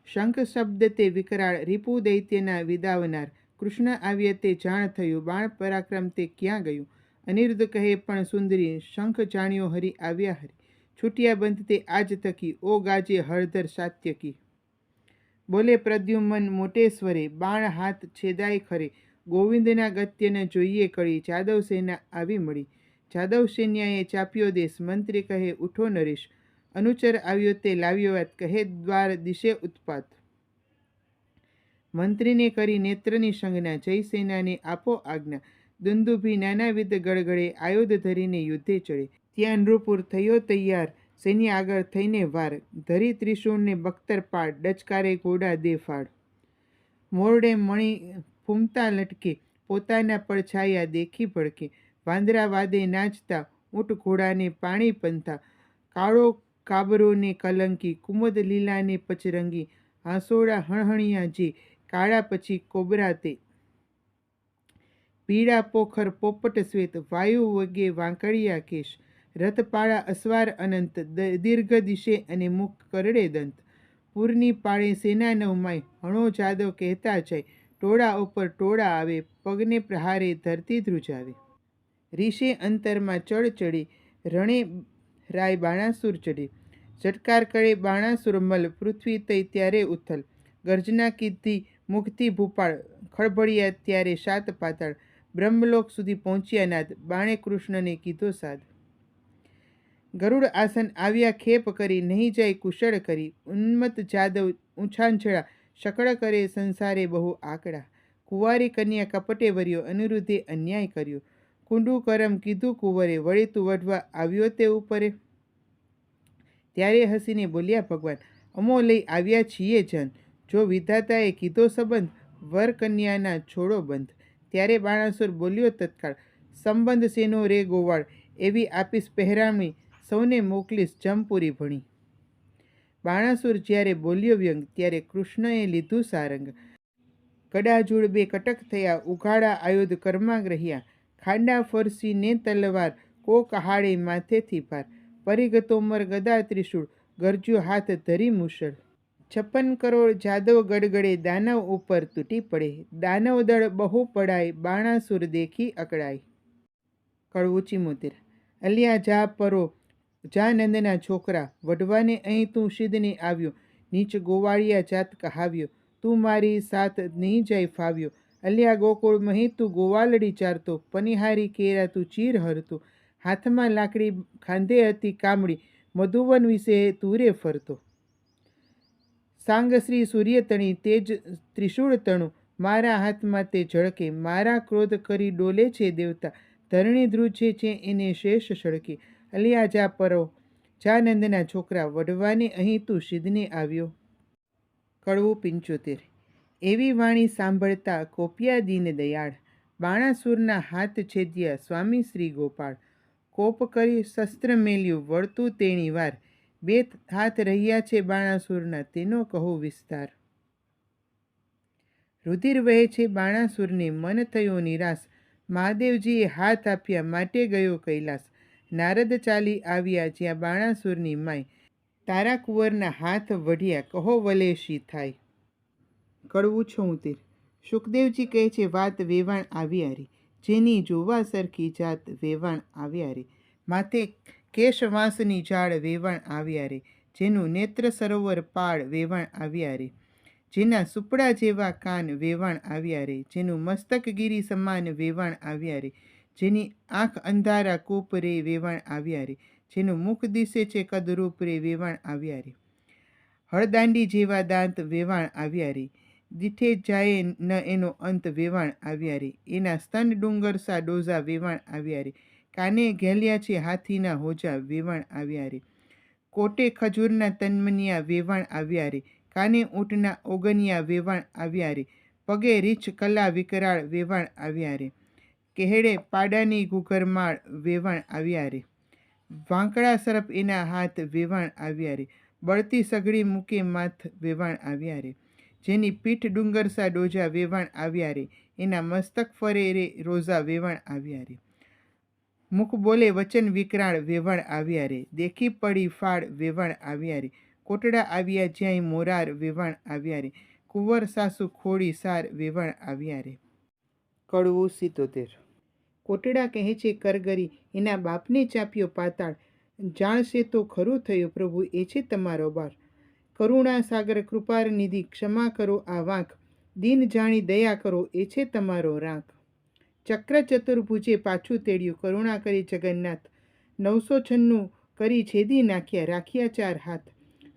શંખ શબ્દ તે વિકરાળ રીપુ દૈત્યના વિદાવનાર, કૃષ્ણ આવ્યા તે જાણ થયું બાણ પરાક્રમ તે ક્યાં ગયું. અનિરુદ્ધ કહે પણ સુંદરી શંખ જાણ્યો હરી આવ્યા હરી, છૂટ્યા બંધ તે આજ થકી ઓ ગાજે હળધર સાત્યકી. બોલે પ્રદ્યુમન મોટેશ્વરે બાણ હાથ છેદાય ખરે, ગોવિંદના ગત્યને જોઈએ કળી જાદવ સેના આવી મળી. જાદવ સૈન્યાએ ચાપ્યો દેશ, મંત્રી કહે ઉઠો નરેશ, અનુચર આવ્યો તે લાવ્યો વાત કહે દ્વાર દિશે ઉત્પાત. મંત્રીને કરી નેત્રની સંજ્ઞા, જય સેનાને આપો આજ્ઞા. દુંદુભી નાનાવિધ ગળગળે આયુધ ધરીને યુદ્ધે ચડે, ત્યાં નૃપુર થયો તૈયાર સૈન્ય આગળ થઈને વાર. ધરી ત્રિશૂળને બખ્તર પાડ, ડચકારે ઘોડા દે ફાડ. મોરડે મણી ફૂમતા લટકે, પોતાના પડછાયા દેખી ભડકે. વાંદરા વાદે નાચતા ઊંટ ઘોડાને પાણી પંથા, કાળો કાબરોને કલંકી કુમુદ લીલાને પચરંગી. હાંસોડા હણહણિયા જે કાળા પછી કોબરા તે, પીળા પોખર પોપટ શ્વેત વાયુ વગે વાંકડિયા કેશ. રથપાળા અસવાર અનંત, દીર્ઘ દિશે અને મુખ કરડે દંત. પૂરની પાળે સેના નવમાય, હણો જાદવ કહેતા જાય, ટોળા ઉપર ટોળા આવે, પગને પ્રહારે ધરતી ધ્રુજાવે. રીશે અંતરમાં ચડ ચડે, રણે રાય બાણાસુર ચડે. ઝટકાર કરે બાણાસુર મલ, પૃથ્વી તઈ ત્યારે ઉથલ. ગર્જના કીધી મુખથી ભૂપાળ, ખળભળિયા ત્યારે સાત પાતાળ. બ્રહ્મલોક સુધી પહોંચ્યા નાથ, બાણે કૃષ્ણને કીધો સાદ. ગરુડ આસન આવ્યા ખેપ કરી, નહીં જાય કુશળ કરી. ઉન્મત્ત જાદવ ઊંછાંછળા, શકળ કરે સંસારે બહુ આકડા. કુંવારી કન્યા કપટે વર્યો, અનિરુદ્ધે અન્યાય કર્યો. કુંડુ કરમ કીધું કુંવરે, વળી તું વઢવા આવ્યો તે ઉપરે. ત્યારે હસીને બોલ્યા ભગવાન, અમો લઈ આવ્યા છીએ જન. જો વિધાતાએ કીધો સંબંધ, વર કન્યાના છોડો બંધ. ત્યારે બાણાસુર બોલ્યો તત્કાળ, સંબંધ શેનો રે ગોવાળ, એવી આપીશ પહેરામણી, સૌને મોકલીશ જમપુરી ભણી. બાણાસુર જ્યારે બોલ્યો વ્યંગ, ત્યારે કૃષ્ણએ લીધું સારંગ. કડાજૂળ બે કટક થયા, ઉઘાડા આયુધ કર્મા રહ્યા. ખાંડા ફરસી ને તલવાર, કોક હાડે માથેથી પાર. પરિગતોમર ગદા ત્રિશૂળ, ગરજ્યો હાથ ધરી મુશળ. 56 કરોડ જાદવ ગડગડે, દાનવ ઉપર તૂટી પડે. દાનવ દળ બહુ પડાય, બાણાસુર દેખી અકળાય. કડવું 74. અલ્યા જા પરો, જા નંદના છોકરા, વઢવાને અહીં તું સિદ્ધને આવ્યો. નીચ ગોવાળિયા જાત કહાવ્યો, તું મારી સાથ નહીં જાય ફાવ્યો. અલ્યા ગોકુળ મહી તું ગોવાલડી ચારતો, પનિહારી કેરા તું ચીર હરતો. હાથમાં લાકડી ખાંધે હતી કામડી, મધુવન વિશે તુરે ફરતો. સાંગશ્રી સૂર્ય તણી, તેજ ત્રિશૂળ તણું, મારા હાથમાં તે ઝળકે. મારા ક્રોધ કરી ડોલે છે દેવતા, ધરણી ધ્રુજે છે એને શેષ સળકે. અલિયા જા પરો, જા નંદના છોકરા, વઢવાને અહીં તું સિદ્ધને આવ્યો. કડવું 75. એવી વાણી સાંભળતા કોપ્યા દીન દયાળ, બાણાસુરના હાથ છેદ્યા સ્વામી શ્રી ગોપાળ. કોપ કરી શસ્ત્ર મેલ્યું, વળતું તેણી વાર. 2 હાથ રહ્યા છે બાણાસુરના, તેનો કહું વિસ્તાર. રુધિર વહે છે બાણાસુરને, મન થયો નિરાશ. મહાદેવજીએ હાથ આપ્યા, માટે ગયો કૈલાસ. નારદ ચાલી આવ્યા, જ્યાં બાણાસુરની માય. તારા કુંવરના હાથ વઢ્યા, કહો વલે શી થાય. કડવું 76. સુખદેવજી કહે છે વાત વેવાણ આવ્યારી, જેની જોવા સરખી જાત વેવાણ આવ્યારી. માથે કેશવાંસની ઝાડ વેવાણ આવ્યારે, જેનું નેત્ર સરોવર પાળ વેવાણ આવ્યારે. જેના સુપડા જેવા કાન વેવાણ આવ્યારે, જેનું મસ્તક ગીરી સમાન વેવાણ આવ્યારે. જેની આંખ અંધારા કૂપ રે વેવાણ આવ્યારે, જેનું મુખ દિશે છે કદરૂપ રે વેવાણ આવ્યારે. હળદાંડી જેવા દાંત વેવાણ આવ્યારે, દીઠે જાય ન એનો અંત વેવાણ આવ્યારે. એના સ્તન ડુંગર સા ડોઝા વેવાણ આવ્યારે, કાને ઘેલ્યા છે હાથીના હોજા વેવાણ આવ્યારે. કોટે ખજૂરના તન્મનિયા વેવાણ આવ્યારે, કાને ઊંટના ઓગનિયા વેવાણ આવ્યારે. પગે રીછ કલા વિકરાળ વેવાણ આવ્યારે, કેહડે પાડાની ઘૂઘરમાળ વેવાણ આવ્યારે. વાંકડા સરપ એના હાથ વેવાણ આવ્યારે, બળતી સઘળી મૂકે માથ વેવાણ આવ્યારે. જેની પીઠ ડુંગરસા ડોજા વેવાણ આવ્યારે, એના મસ્તક ફરે રે રોઝા વેવાણ આવ્યારે. મુખ બોલે વચન વિકરાળ વેવાણ આવ્યારે, દેખી પડી ફાળ વેવાણ આવ્યારે. કોટડા આવ્યા જ્યાંય મોરાર વેવાણ આવ્યારે, કુંવર સાસુ ખોડી સાર વેવાણ આવ્યારે. કડવું 77. કોટડા કહે છે કરગરી, એના બાપને ચાપ્યો પાતાળ. જાણશે તો ખરું થયું પ્રભુ, એ છે તમારો બાર. કરુણા સાગર કૃપાર નિધિ, ક્ષમા કરો આ વાંક. દીન જાણી દયા કરો, એ છે તમારો રાંક. ચક્ર ચતુર્ભુજે પાછું તેડ્યું, કરુણા કરી જગન્નાથ. 996 કરી છેદી નાખ્યા, રાખ્યા 4 હાથ.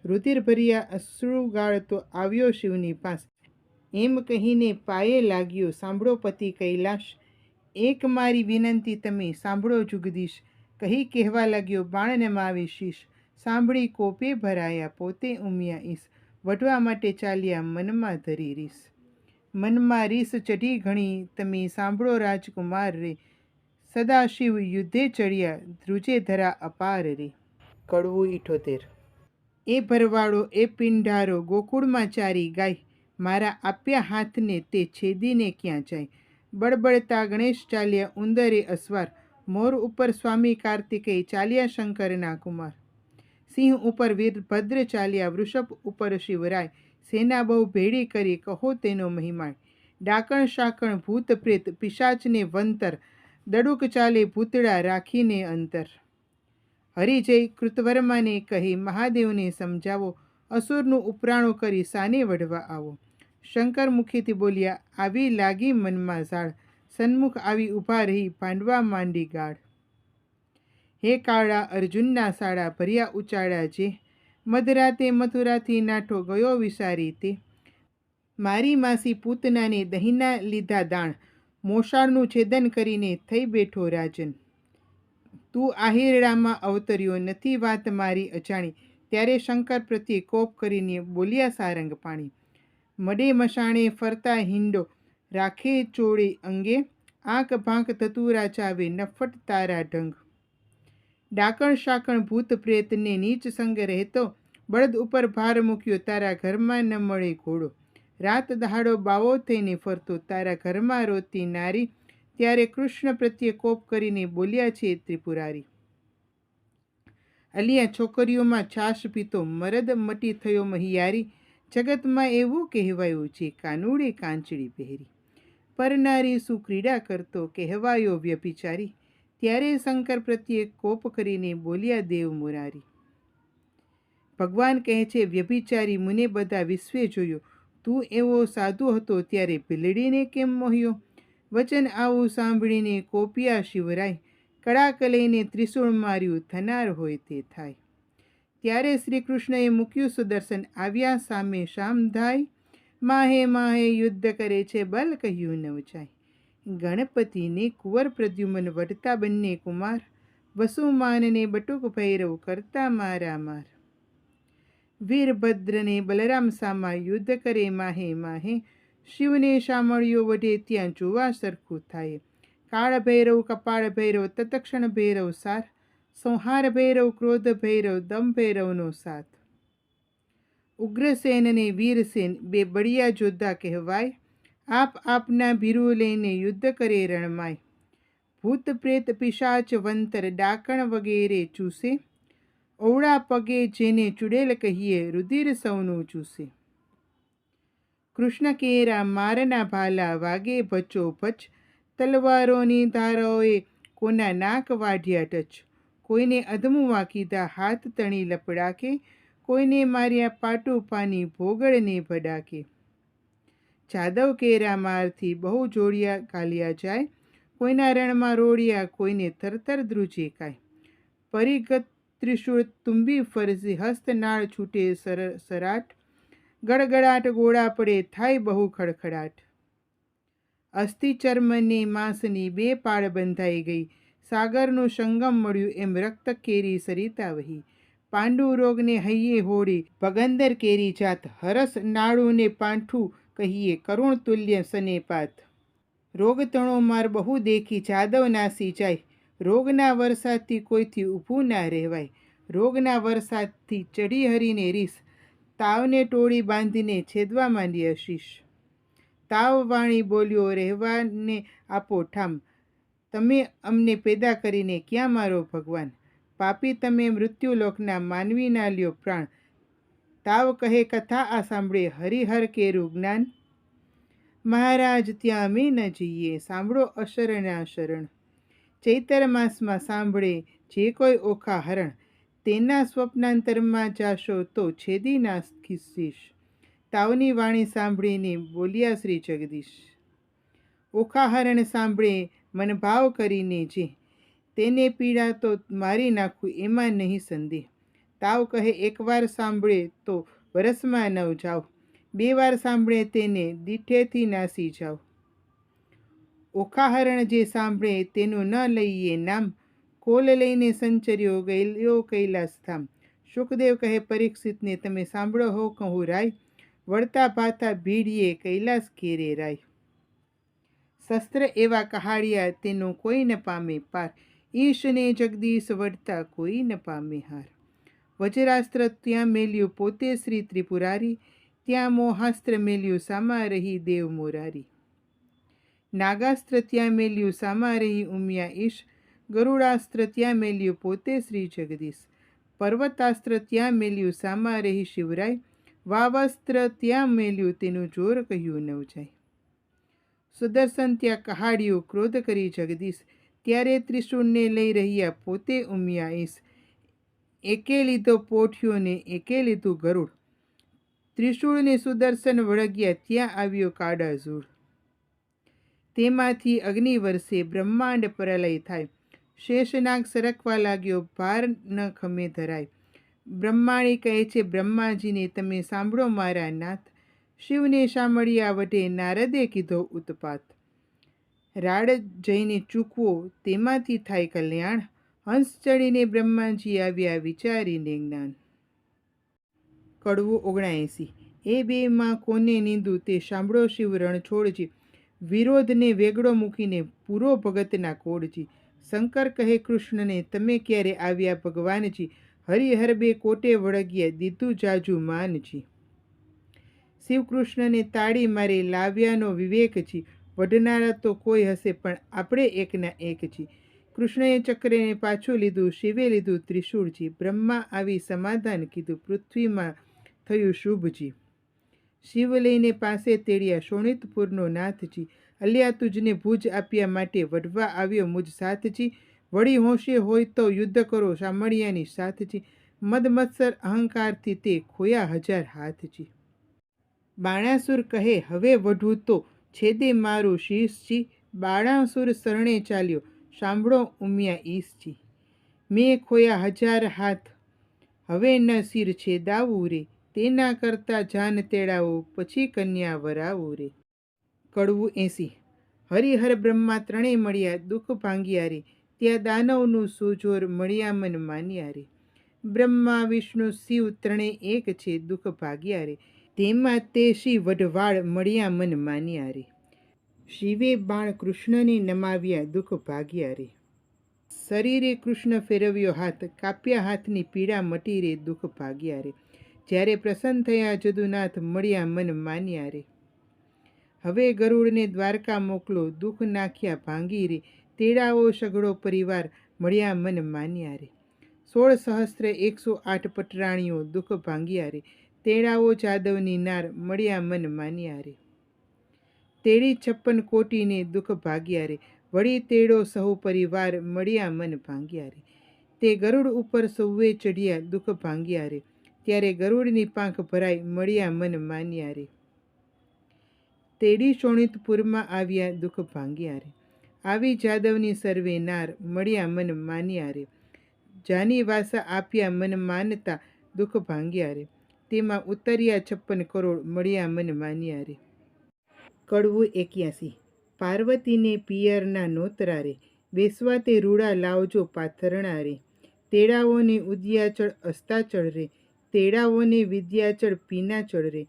રુધિર ભર્યા અશ્રુ ગાળતો આવ્યો શિવની પાસ. એમ કહીને પાયે લાગ્યો, સાંભળો પતિ કૈલાશ. એક મારી વિનંતી તમે સાંભળો જુગદીશ. કહી કહેવા લાગ્યો બાણ નમાવી શીશ. સાંભળી કોપે ભરાયા, પોતે ઉમ્યા ઈશ. વઢવા માટે ચાલ્યા, મનમાં ધરી રીસ. મનમાં રીસ ચઢી ઘણી, તમે સાંભળો રાજકુમાર રે. સદાશિવ યુદ્ધે ચડ્યા, ધ્રુજે ધરા અપાર રે. કડવું 78. એ ભરવાડો એ પિંઢારો, ગોકુળમાં ચારી ગાય. મારા આપ્યા હાથને તે છેદીને ક્યાં જાય. બળબડતા ગણેશ ચાલ્યા, ઉંદરે અસવાર. મોર ઉપર સ્વામી કાર્તિકેય, ચાલ્યા શંકરના કુમાર. સિંહ ઉપર વીરભદ્ર ચાલ્યા, વૃષભ ઉપર શિવરાય. સેના બહુ ભેડી કરી, કહો તેનો મહિમાય. ડાકણ શાકણ ભૂત પ્રેત, પિશાચને વંતર. દડુક ચાલે ભૂતડા, રાખીને અંતર. હરિજય કૃતવર્માને કહી, મહાદેવને સમજાવો. અસુરનું ઉપરાણું કરી, સાને વઢવા આવો. શંકર મુખેથી બોલ્યા, આવી લાગી મનમાં ઝાળ. સન્મુખ આવી ઊભા રહી ભાંડવા માંડી ગાળ. હે કાળા અર્જુનના શાળા ભર્યા ઉચાળા જે, મધરાતે મથુરાથી નાઠો ગયો વિસારી તે. મારી માસી પૂતનાને દહીંના લીધા દાણ, મોસાળનું છેદન કરીને થઈ બેઠો રાજન. તું આહિરડામાં અવતર્યો નથી વાત મારી અજાણી, ત્યારે શંકર પ્રત્યે કોપ કરીને બોલ્યા સારંગ પાણી. મડે મસાણે ફરતા હિંડો રાખે ચોળે અંગે, આંખ ભાંખ ધતુરા ચાવે નફટ તારા ઢંગ. ડાકણ શાકણ ભૂત પ્રેતને નીચ સંગ રહેતો, બળદ ઉપર ભાર મૂક્યો તારા ઘરમાં ન મળે ઘોડો. રાત દહાડો બાવો થઈને ફરતો તારા ઘરમાં રોતી નારી, ત્યારે કૃષ્ણ પ્રત્યે કોપ કરીને બોલ્યા છે ત્રિપુરારી. અલિયા છોકરીઓમાં છાશ પીતો મરદ મટી થયો મહિયારી, જગતમાં એવું કહેવાયું છે કાનુડે કાંચડી પહેરી. પરનારી સુક્રીડા કરતો કહેવાયો વ્યભિચારી, ત્યારે શંકર પ્રત્યે કોપ કરીને બોલ્યા દેવ મુરારી. ભગવાન કહે છે વ્યભિચારી મુને બધા વિશ્વે જોયો, તું એવો સાધુ હતો ત્યારે ભીલડીને કેમ મોહ્યો. વચન આવું સાંભળીને કોપિયા શિવરાય, કડાક લઈને ત્રિશૂળ માર્યું થનાર હોય તે થાય. ત્યારે શ્રી કૃષ્ણએ મૂક્યું સુદર્શન આવ્યા સામે શામધાય, માહે માહે યુદ્ધ કરે છે બલ કહ્યું ન જાય. ગણપતિને કુંવર પ્રદ્યુમન વઢતા બંને કુમાર, વસુમાનને બટુક ભૈરવ કરતા મારા માર. વીરભદ્રને બલરામ સામા યુદ્ધ કરે માહે માહે, શિવને શામળિયો વઢે ત્યાં જોવા સરખું થાય. કાળ ભૈરવ કપાળ ભૈરવ તત્ક્ષણ ભૈરવ સાર, સંહાર ભૈરવ ક્રોધ ભૈરવ દમ ભૈરવનો સાથ. ઉગ્રસેન ને વીરસેન બે બળિયા જોદ્ધા કહેવાય, આપ આપના ભીરું લઈને યુદ્ધ કરે રણમાય. ભૂત પ્રેત પિશાચ વંતર ડાકણ વગેરે ચૂસે, અવળા પગે જેને ચુડેલ કહીએ રુધિર સૌનું ચૂસે. કૃષ્ણ કેરા મારના ભાલા વાગે ભચો ભચ, તલવારોની ધારાઓએ કોના નાક વાઢ્યા ટચ. કોઈને અધમુવા કીધા હાથ તણી લપડાકે, કોઈને માર્યા પાટું પાની ભોગળને ભડાકે. જાદવ કેરા મારથી બહુ જોડિયા કાલિયા જાય, કોઈના રણમાં રોડિયા કોઈને થરથર ધ્રુજે કાય. પરિગત ત્રિશૂળ તુંબી ફરસી હસ્ત નાળ છૂટે સરાટ, ગડગડાટ ગોળા પડે થાય બહુ ખડખડાટ. અસ્થિ ચર્મને માંસની બે પાળ બંધાઈ ગઈ, સાગરનું સંગમ મળ્યું એમ રક્ત કેરી સરિતા વહી. પાંડુ રોગને હૈયે હોડી ભગંદર કેરી જાત, હરસ નાળુને પાંઠું કહીએ કરુણ તુલ્ય સનેપાત. રોગ તણો માર બહુ દેખી જાદવ નાસી જાય, રોગના વરસાદથી કોઈથી ઊભું ના રહેવાય. રોગના વરસાદથી ચઢી હરીને રીસ, તાવને ટોળી બાંધીને છેદવા માંડ્યા શીશ. તાવ વાણી બોલ્યો રહેવાને આપો ઠામ, તમે અમને પેદા કરીને ક્યાં મારો ભગવાન. પાપી તમે મૃત્યુલોકના માનવીના લ્યો પ્રાણ, તાવ કહે કથા આ સાંભળે હરિહર કેરું જ્ઞાન. મહારાજ ત્યાં અમે ન જઈએ સાંભળો અશરણના શરણ, ચૈતર માસમાં સાંભળે જે કોઈ ઓખા હરણ, તેના સ્વપ્નાંતરમાં જાશો તો છેદી નાખીશ. તાવની વાણી સાંભળીને બોલ્યા શ્રી જગદીશ. ઓખા હરણ સાંભળે મનભાવ કરીને જે, તેને પીડા તો મારી નાખું એમાં નહીં સંદેહ. તાવ કહે એકવાર સાંભળે તો વરસમાં નવ જાવ, બે વાર સાંભળે તેને દીઠેથી નાસી જાવ. ઓખાહરણ જે સાંભળે તેનું ન લઈએ નામ, કોલ લઈને સંચર્યો ગયેલો કૈલાસ ધામ. શુકદેવ કહે પરીક્ષિતને તમે સાંભળો હો કહું રાય, વળતા ભાથા ભીડીએ કૈલાસ ઘેરે રાય. શસ્ત્ર એવા કહાડિયા તેનો કોઈ ન પામે પાર, ઈશને જગદીશ વળતા કોઈ ન પામે હાર. વજ્રાસ્ત્ર ત્યાં મેલ્યું પોતે શ્રી ત્રિપુરારી, ત્યાં મોહાસ્ત્ર મેલ્યું સામા રહી દેવ મોરારી. નાગાસ્ત્ર ત્યાં મેલ્યું સામા રહી ઉમિયા ઈશ, ગરુડાસ્ત્ર ત્યાં મેલ્યું પોતે શ્રી જગદીશ. પર્વતાસ્ત્ર ત્યાં મેલ્યું સામા રહી શિવરાય, વાવસ્ત્ર ત્યાં મેલ્યું તેનું જોર કહ્યું નવ જાય. સુદર્શન ત્યાં કહાડ્યું ક્રોધ કરી જગદીશ, ત્યારે ત્રિશૂળને લઈ રહ્યા પોતે ઉમિયા ઈશ. એકે લીધો પોઠ્યો ને એકે લીધું ગરુડ, ત્રિશૂળને સુદર્શન વળગ્યા ત્યાં આવ્યો કાળા ઝૂડ. તેમાંથી અગ્નિ વર્ષે બ્રહ્માંડ પ્રલય થાય. શેષનાગ સરકવા લાગ્યો, ભાર ન ખમે ધરાય. બ્રહ્માણી કહે છે બ્રહ્માજીને, તમે સાંભળો મારા નાથ. શિવને સાંભળ્યા વટે નારદે કીધો ઉત્પાત. રાડ જઈને ચૂકવો, તેમાંથી થાય કલ્યાણ. હંસ ચડીને બ્રહ્માજી આવ્યા, વિચારીને જ્ઞાન. કડવું 79. એ બેમાં કોને નિંદું, તે સાંભળો શિવ રણછોડજી. વિરોધને વેગળો મૂકીને પૂરો ભગતના કોડજી. શંકર કહે કૃષ્ણને, તમે ક્યારે આવ્યા ભગવાનજી. હરિહર બે કોટે વળગ્યા, દીધું જાજુ માનજી. શિવકૃષ્ણને તાળી મારે લાવ્યાનો વિવેકજી. વઢનારા તો કોઈ હશે, પણ આપણે એકના એકજી. કૃષ્ણએ ચક્રને પાછું લીધું, શિવે લીધું ત્રિશૂળજી. બ્રહ્મા આવી સમાધાન કીધું, પૃથ્વીમાં થયું શુભજી. શિવ લઈને પાસે તેડ્યા, શોણિતપુરનો નાથજી. અલ્યા તુજને ભુજ આપ્યા માટે, વઢવા આવ્યો મુજ સાથજી. વળી હોશે હોય તો યુદ્ધ કરો, સામળિયાની સાથજી. મદમત્સર અહંકારથી તે ખોયા 1000 હાથજી. બાણાસુર કહે હવે વઢવું તો છેદે મારું શીશજી. બાણાસુર શરણે ચાલ્યો, સાંભળો ઉમિયા ઈશજી. મેં ખોયા 1000 હાથ, હવે ન શિર છેદાવું રે. તેના કરતા જાન તેડાવો, પછી કન્યા વરાવું રે. કડવું 80. હરિહર બ્રહ્મા ત્રણેય મળ્યા, દુઃખ ભાંગ્યા રે. ત્યાં દાનવનું સુજોર મળ્યા મન માન્યા રે. બ્રહ્મા વિષ્ણુ શિવ ત્રણેય એક છે, દુઃખ ભાગ્યા રે. તેમાં તે શિવ વઢવાળ મળ્યા મન માન્યા રે. શિવે બાણ કૃષ્ણને નમાવ્યા, દુઃખ ભાગ્યા રે. શરીરે કૃષ્ણ ફેરવ્યો હાથ, કાપ્યા હાથની પીડા મટી રે, દુઃખ ભાગ્યા રે. જ્યારે પ્રસન્ન થયા જદુનાથ, મળ્યા મન માન્યા રે. હવે ગરુડને દ્વારકા મોકલો, દુઃખ નાખ્યા ભાંગી રે. તેડાવો સઘળો પરિવાર, મળ્યા મન માન્યા રે. 16 સહસ્ત્ર 108 પટરાણીઓ, દુઃખ ભાંગ્યા રે. તેડાવો જાદવની નાર, મળ્યા મન માન્યા રે. તેડી 56 કોટીને, દુઃખ ભાગ્યા રે. વળી તેડો સહુ પરિવાર, મળ્યા મન ભાંગ્યા રે. તે ગરુડ ઉપર સૌએ ચઢ્યા, દુઃખ ભાંગ્યા રે. ત્યારે ગરુડની પાંખ ભરાઈ, મળ્યા મન માન્યા રે. તેડી શોણિતપુરમાં આવ્યા, દુઃખ ભાંગ્યા રે. આવી જાદવની સર્વે નાર, મળ્યા મન માન્યા રે. જાની વાસા આપ્યા મન માનતા, દુઃખ ભાંગ્યા રે. તેમાં ઉતર્યા 56 કરોડ, મળ્યા મન માન્યા રે. કડવું 81. પાર્વતીને પિયરના નોતરા રે. બેસવા તે રૂડા લાવજો પાથરણા રે. તેડાઓને ઉદયાચળ અસ્તાચળ રે. તેડાઓને વિદ્યાચળ પીનાચળ રે.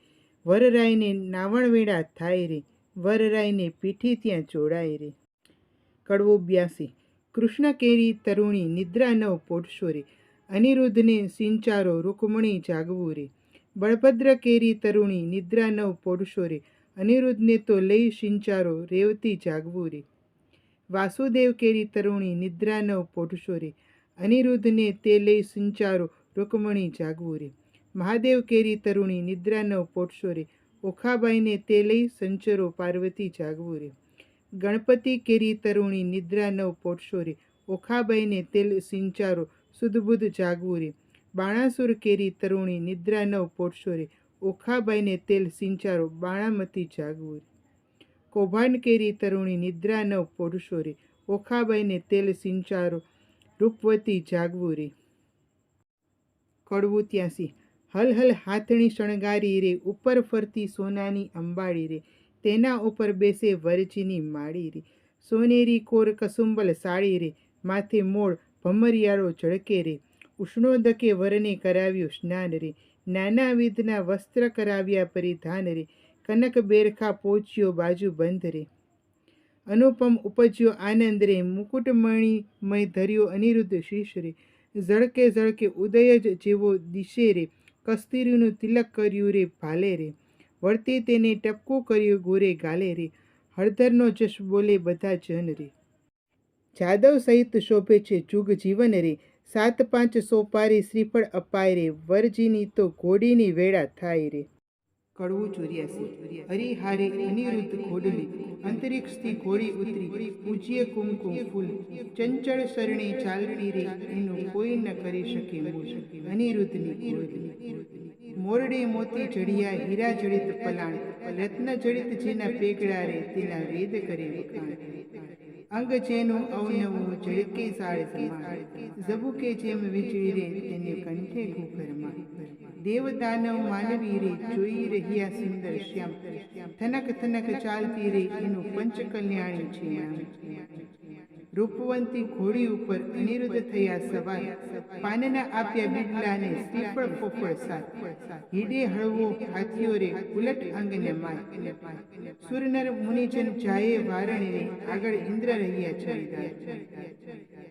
વરરાયને નાવણવેળા થાય રે. વરરાયને પીઠી ત્યાં ચોડાય રે. કડવું 82. કૃષ્ણ કેરી તરુણી નિદ્રા નવ પોઢશો રે. અનિરુદ્ધને સિંચારો રૂકમણી જાગવું રે. બળભદ્ર કેરી તરુણી નિદ્રા નવ પોઢશો રે. અનિરુદ્ધને તો લઈ સિંચારો રેવતી જાગવું રે. વાસુદેવ કેરી તરુણી નિદ્રા નવ પોઢશો રે. અનિરુદ્ધને તે લઈ સિંચારો રૂકમણી જાગવું રે. મહાદેવ કેરી તરુણી નિદ્રા નવ પોઢશો રે. ઓખાબાઈને તે લઈ સંચરો પાર્વતી જાગવું રે. ગણપતિ કેરી તરુણી નિદ્રા નવ પોઢશો રે. ઓખાબાઈને તેલ સિંચારો સુધબુધ જાગવું રે. બાણાસુર કેરી તરુણી નિદ્રા નવ પોઢશો રે. ઓખાબાઈને તેલ સિંચારો બાણામતી જાગવું રે. કૌભાંડ કેરી તરુણી નિદ્રા નવ પોઢશો રે. ઓખાબાઈને તેલ સિંચારો રૂપવતી જાગવું રે. કડવું 83. હલ હલ હાથણી શણગારી રે. ઉપર ફરતી સોનાની અંબાડી રે. તેના ઉપર બેસે વરજીની માળી રે. સોનેરી કોર કસુંબલ સાડી રે. માથે મોળ ભમરિયાળો ઝળકે રે. ઉષ્ણોદકે વરને કરાવ્યું સ્નાન રે. નાના વિધના વસ્ત્ર કરાવ્યા પરિધાન રે. કનક બેરખા પહોંચ્યો બાજુ બંધ રે. અનુપમ ઉપજ્યો આનંદ રે. મુકુટમણિમય ધર્યો અનિરુદ્ધ શીશ રે. ઝળકે ઝળકે ઉદય જ જેવો દિશે રે. કસ્તુરીનું તિલક કર્યું રે ભાલે રે. વળતી તેને ટપકું કર્યું ગોરે ગાલે રે. હળધરનો જશ બોલે બધા જન રે. જાદવ સહિત શોભે છે જુગ જીવન રે. 7-5 સોપારી શ્રીફળ અપાય રે. વરજીની તો ઘોડીની વેળા થાય રે. કડવું 84. હરિહારે અનિરુદ્ધ ઘોડલી, અંતરિક્ષથી ઘોડી ઉતરી. પૂજ્ય કુમકુમ ફૂલ, ચંચળ શરણે ચાલતી રે. એનું કોઈ ન કરી શકે મૂલ, અનિરુદ્ધની ઘોડલી. મોરડે મોતી જડિયા હીરા જડિત પલાણ રત્ન જડિત જેના પેગડા રે તેના વેદ કરે વખાણ અંગ જેનું અવનવું ઝળકે સાળ સમાણ ઝબુકે જેમ વીજળી રે તેને કંઠે ઘૂઘરમાં દેવ દાનવ માનવી રે જોઈ રહ્યા સુંદર શ્યામ થનક થનક ચાલતી રે એનું પંચકલ્યાણી છે નામ રૂપવંતી ઘોડી ઉપર અનિરુદ્ધ થયા સવાર પાનના આપ્યા બિડલાને શ્રીફળ ફોફળ સાથ હીડે હળવો હાથીઓ રે ઉલટ અંગને માય સુરનર મુનિજન જાયે વારણ રે આગળ ઇન્દ્ર રહ્યા છરીદાર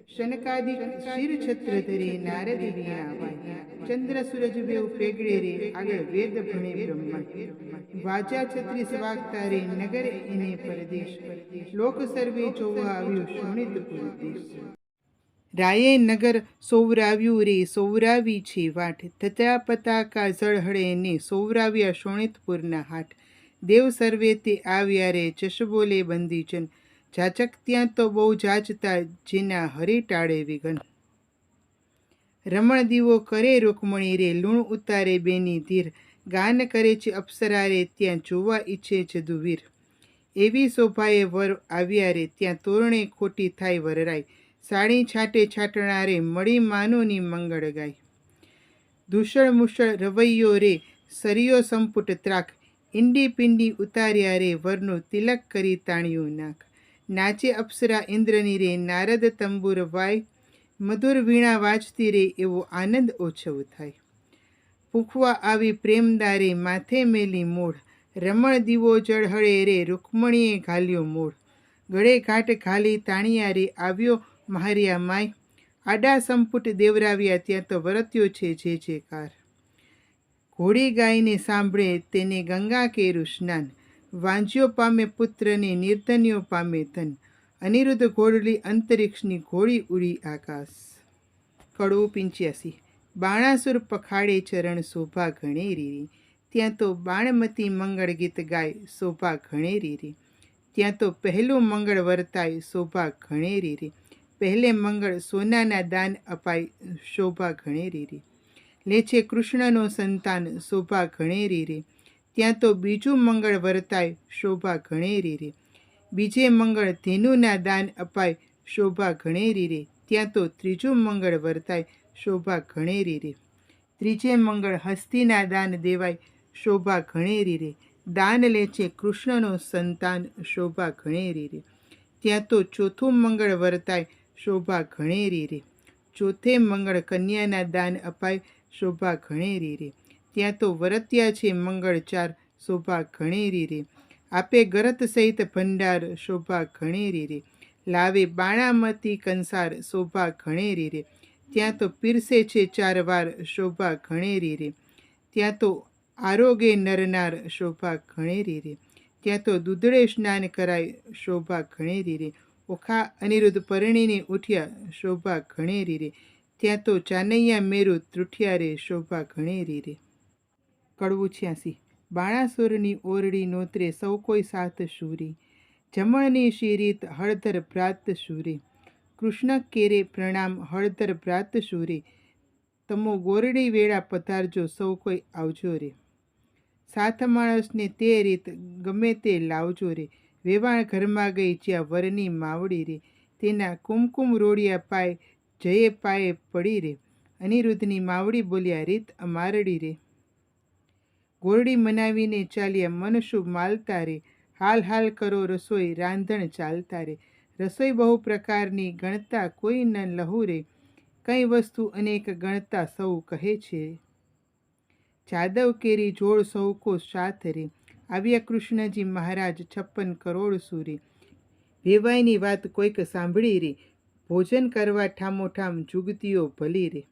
શનકાદિક શિર છત્ર ધરે નારદ વીણા વાય ચંદ્ર સૂરજ બેઉ પેગડે રે આગળ વેદ ભણે બ્રહ્મા વાજા છત્રીસ વાગતા રે નગર એને પરદેશ લોક સર્વે જોવા આવ્યું શોણિતપુર દેશ રાયે નગર સોવરાવ્યું રે સોવરાવી છે વાટ તથા પતાકા ઝળહળે ને સોવરાવ્યા શોણિતપુરના હાટ દેવ સર્વે તે આવ્યા રે જશબોલે બંદીજન જાચક ત્યાં તો બહુ જાચતા જેના હરી ટાળે વિઘન રમણ દીવો કરે રૂકમણી રે લૂણ ઉતારે બેની ધીર ગાન કરે છે અપ્સરા રે ત્યાં જોવા ઈચ્છે જદુવીર એવી શોભાએ વર આવ્યા રે ત્યાં તોરણે ખોટી થાય વરરાય સાડી છાંટે છાંટણારે મળી માનોની મંગળ ગાય દૂષણ મુષળ રવૈયો રે સરિયો સંપુટ ત્રાક ઈંડી પિંડી ઉતાર્યા રે વરનું તિલક કરી તાણ્યું નાક નાચે અપ્સરા ઇન્દ્રની રે નારદ તંબુર વાય મધુર વીણા વાજતી રે એવો આનંદ ઓછવ થાય પૂખવા આવી પ્રેમદારે માથે મેલી મોઢ રમણ દીવો જળહળે રે રૂકમણીએ ઘાલ્યો મોઢ ગળે ઘાટ ઘાલી તાણિયા રે આવ્યો મહારિયા માય આડા સંપુટ દેવરાવ્યા ત્યાં તો વરત્યો છે જે જેકાર ઘોડી ગાયને સાંભળે તેને ગંગા કેરું સ્નાન વાંજ્યો પામે પુત્રને નિર્ધન્યો પામે ધન અનિરુદ્ધ ઘોડલી અંતરિક્ષની ઘોડી ઉડી આકાશ કડવું 85 બાણાસુર પખાડે ચરણ શોભા ઘણેરી રે ત્યાં તો બાણમતી મંગળ ગીત ગાય શોભા ઘણેરી રે ત્યાં તો પહેલું મંગળ વર્તાય શોભા ઘણેરી રે પહેલે મંગળ સોનાના દાન અપાય શોભા ઘણેરી રે લે છે કૃષ્ણનો સંતાન શોભા ઘણેરી રે ત્યાં તો બીજું મંગળ વર્તાય શોભા ઘણેરી રે બીજે મંગળ ધેનુના દાન અપાય શોભા ઘણેરી રે ત્યાં તો ત્રીજું મંગળ વર્તાય શોભા ઘણેરી રે ત્રીજે મંગળ હસ્તીના દાન દેવાય શોભા ઘણેરી રે દાન લે છે કૃષ્ણનો સંતાન શોભા ઘણેરી રે ત્યાં તો ચોથું મંગળ વર્તાય શોભા ઘણેરી રે ચોથે મંગળ કન્યાના દાન અપાય શોભા ઘણેરી રે ત્યાં તો વરત્યા છે મંગળ ચાર શોભા ઘણેરી રે આપે ગરત સહિત ભંડાર શોભા ઘણેરી રે લાવે બાણામતી કંસાર શોભા ઘણેરી રે ત્યાં તો પીરસે છે 4 વાર શોભા ઘણેરી રે ત્યાં તો આરોગે નરનાર શોભા ઘણેરી રે ત્યાં તો દૂધળે સ્નાન કરાય શોભા ઘણેરી રે ઓખા અનિરુદ્ધ પરણીને ઉઠ્યા શોભા ઘણેરી રે ત્યાં તો ચાનૈયા મેરુ ત્રુઠ્યા રે શોભા ઘણેરી રે કડવું 86 બાણાસુરની ઓરડી નોતરે સૌ કોઈ સાથ શૂરી જમણની શીરીત હળધર ભ્રાત શૂરી કૃષ્ણ કેરે પ્રણામ હળધર ભ્રાત શૂરી તમો ગોરડી વેળા પધારજો સૌ કોઈ આવજો રે સાથ માણસને તે રીત ગમે તે લાવજો રે વેવાણ ઘરમાં ગઈ જ્યાં વરની માવડી રે તેના કુમકુમ રોડિયા પાય જયે પાયે પડી રે અનિરુદ્ધની માવડી બોલ્યા રીત અમારડી રે ગોરડી મનાવીને ચાલ્યા મન શુભ માલતા રે હાલ હાલ કરો રસોઈ રાંધણ ચાલતા રે રસોઈ બહુ પ્રકારની ગણતા કોઈ ન લહુ રે કઈ વસ્તુ અનેક ગણતા સૌ કહે છે જાદવ કેરી જોડ સૌ કો સાથ રે આવ્યા કૃષ્ણજી મહારાજ 56 કરોડ સુરે વેવાઈની વાત કોઈક સાંભળી રે ભોજન કરવા ઠામોઠામ જુગતીઓ ભલી રે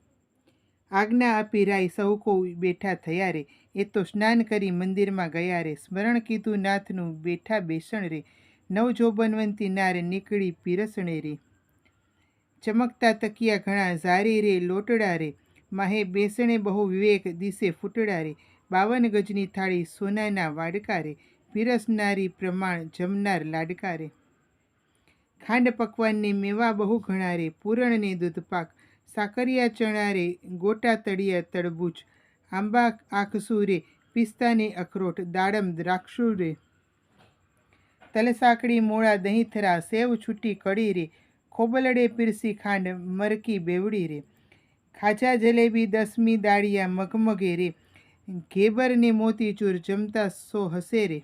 આજ્ઞા આપી રાય સૌ કોઈ બેઠા થયા રે એ તો સ્નાન કરી મંદિરમાં ગયા રે સ્મરણ કીધું નાથનું બેઠા બેસણ રે નવજોબનવંતી નારે નીકળી પીરસણે રે ચમકતા તકિયા ઘણા ઝારી રે લોટડા રે માહે બેસણે બહુ વિવેક દિશે ફૂટડા રે 52 ગજની થાળી સોનાના વાડકા રે પીરસનારી પ્રમાણ જમનાર લાડકા રે ખાંડ પકવાનને મેવા બહુ ઘણા રે પૂરણને દૂધપાક સાકરિયા ચણા રે ગોટા તળિયા તળબૂચ આંબા આખસુ રે, પિસ્તાને અખરોટ, દાડમ દ્રાક્ષુ રે, તલસાકડી મોળા દહીં થરા, સેવ છૂટી કડી રે, ખોબલડે પીરસી ખાંડ મરકી બેવડી રે, ખાજા જલેબી દસમી દાળિયા મગમગે રે, ઘેબર ને મોતીચૂર જમતા સો હસે રે,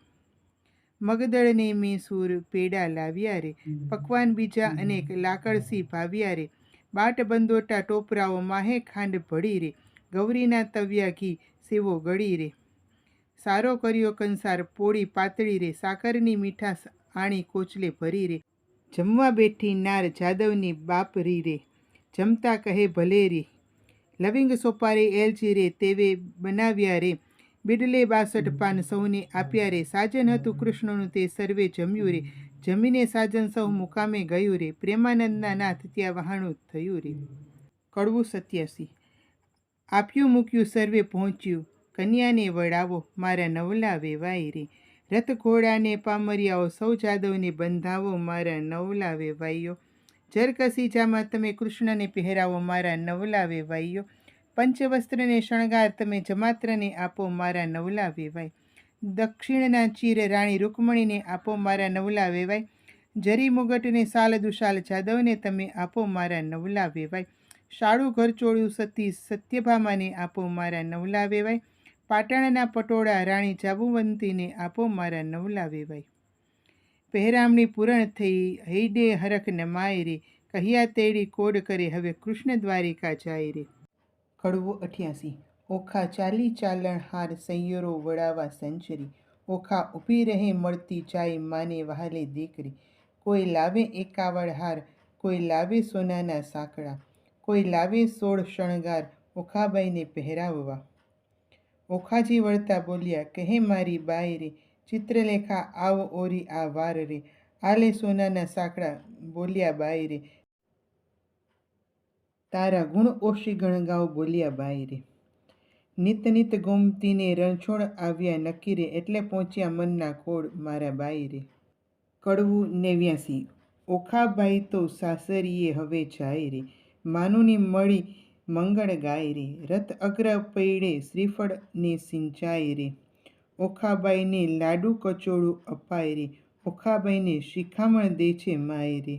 મગદળને મેસૂર પેડા લાવ્યા રે, પકવાન બીજા અનેક લાકડસી ભાવ્યા રે, બાટ બંદોટા ટોપરાઓ માહે ખાંડ ભળી રે, ગૌરીના તવ્યા ઘી સેવો ગળી રે, સારો કર્યો કંસાર પોળી પાતળી રે, સાકરની મીઠાશ આણી કોચલે ભરી રે, જમવા બેઠી નાર જાદવની બાપરી રે, જમતા કહે ભલે રે, લવિંગ સોપારી એલચી રે તેવે બનાવ્યા રે, બિડલે 62 પાન સૌને આપ્યા રે, સાજન હતું કૃષ્ણનું તે સર્વે જમ્યું રે, જમીને સાજન સૌ મુકામે ગયું રે, પ્રેમાનંદના નાથ ત્યાં વહાણું થયું રે. કડવું 87. આપ્યું મૂક્યું સર્વે પહોંચ્યું, કન્યાને વડાવો મારા નવલા વેવાય રે, રથ ઘોડાને પામરિયાઓ સૌ જાદવને બંધાવો મારા નવલા વેવાઈઓ, જરકસી જામાં તમે કૃષ્ણને પહેરાવો મારા નવલા વેવાઈઓ, પંચવસ્ત્રને શણગાર તમે જમાત્રને આપો મારા નવલા વેવાય, દક્ષિણના ચીર રાણી રૂકમણીને આપો મારા નવલા વેવાય, જરી મુગટને સાલ દુશાલ જાદવને તમે આપો મારા નવલા વેવાય, શાળું ઘરચોળું સતી સત્યભામાને આપો મારા નવલા વેવાય, પાટણના પટોળા રાણી જાબુવંતીને આપો મારા નવલા વેવાય, પહેરામણી પૂરણ થઈ હૈડે હરખ નમાય રે, કહ્યા તેડી કોડ કરે હવે કૃષ્ણ દ્વારિકા જાય રે. કડવું 88. ઓખા ચાલી ચાલણ હાર સૈયરો વડાવા સંચરી, ઓખા ઊભી રહે મળતી જાય માને વહાલે દીકરી, કોઈ લાવે એકાવડ હાર, કોઈ લાવે સોનાના સાંકળા, કોઈ લાવે 16 શણગાર ઓખાબાઈને પહેરાવવા, ઓખાજી વળતા બોલ્યા કહે મારી બાઈ રે, ચિત્રલેખા આવ ઓરી આ વાર રે, આલે સોનાના સાંકળા બોલ્યા બાઈ રે, તારા ગુણ ઓશી ગણગાવ બોલ્યા બાઈ રે, નિત નિત ગોમતીને રણછોડ આવ્યા નક્કી રે, એટલે પહોંચ્યા મનના કોડ મારા બાઈ રે. કડવું 89. ઓખાબાઈ તો સાસરીએ હવે જાય રે, માનુની મળી મંગળ ગાય રે, રથ અગ્ર પૈડે શ્રીફળ ને સિંચાય રે, ઓખાબાઈને લાડુ કચોળું અપાય રે, ઓખાબાઈને શિખામણ દે છે માય રે.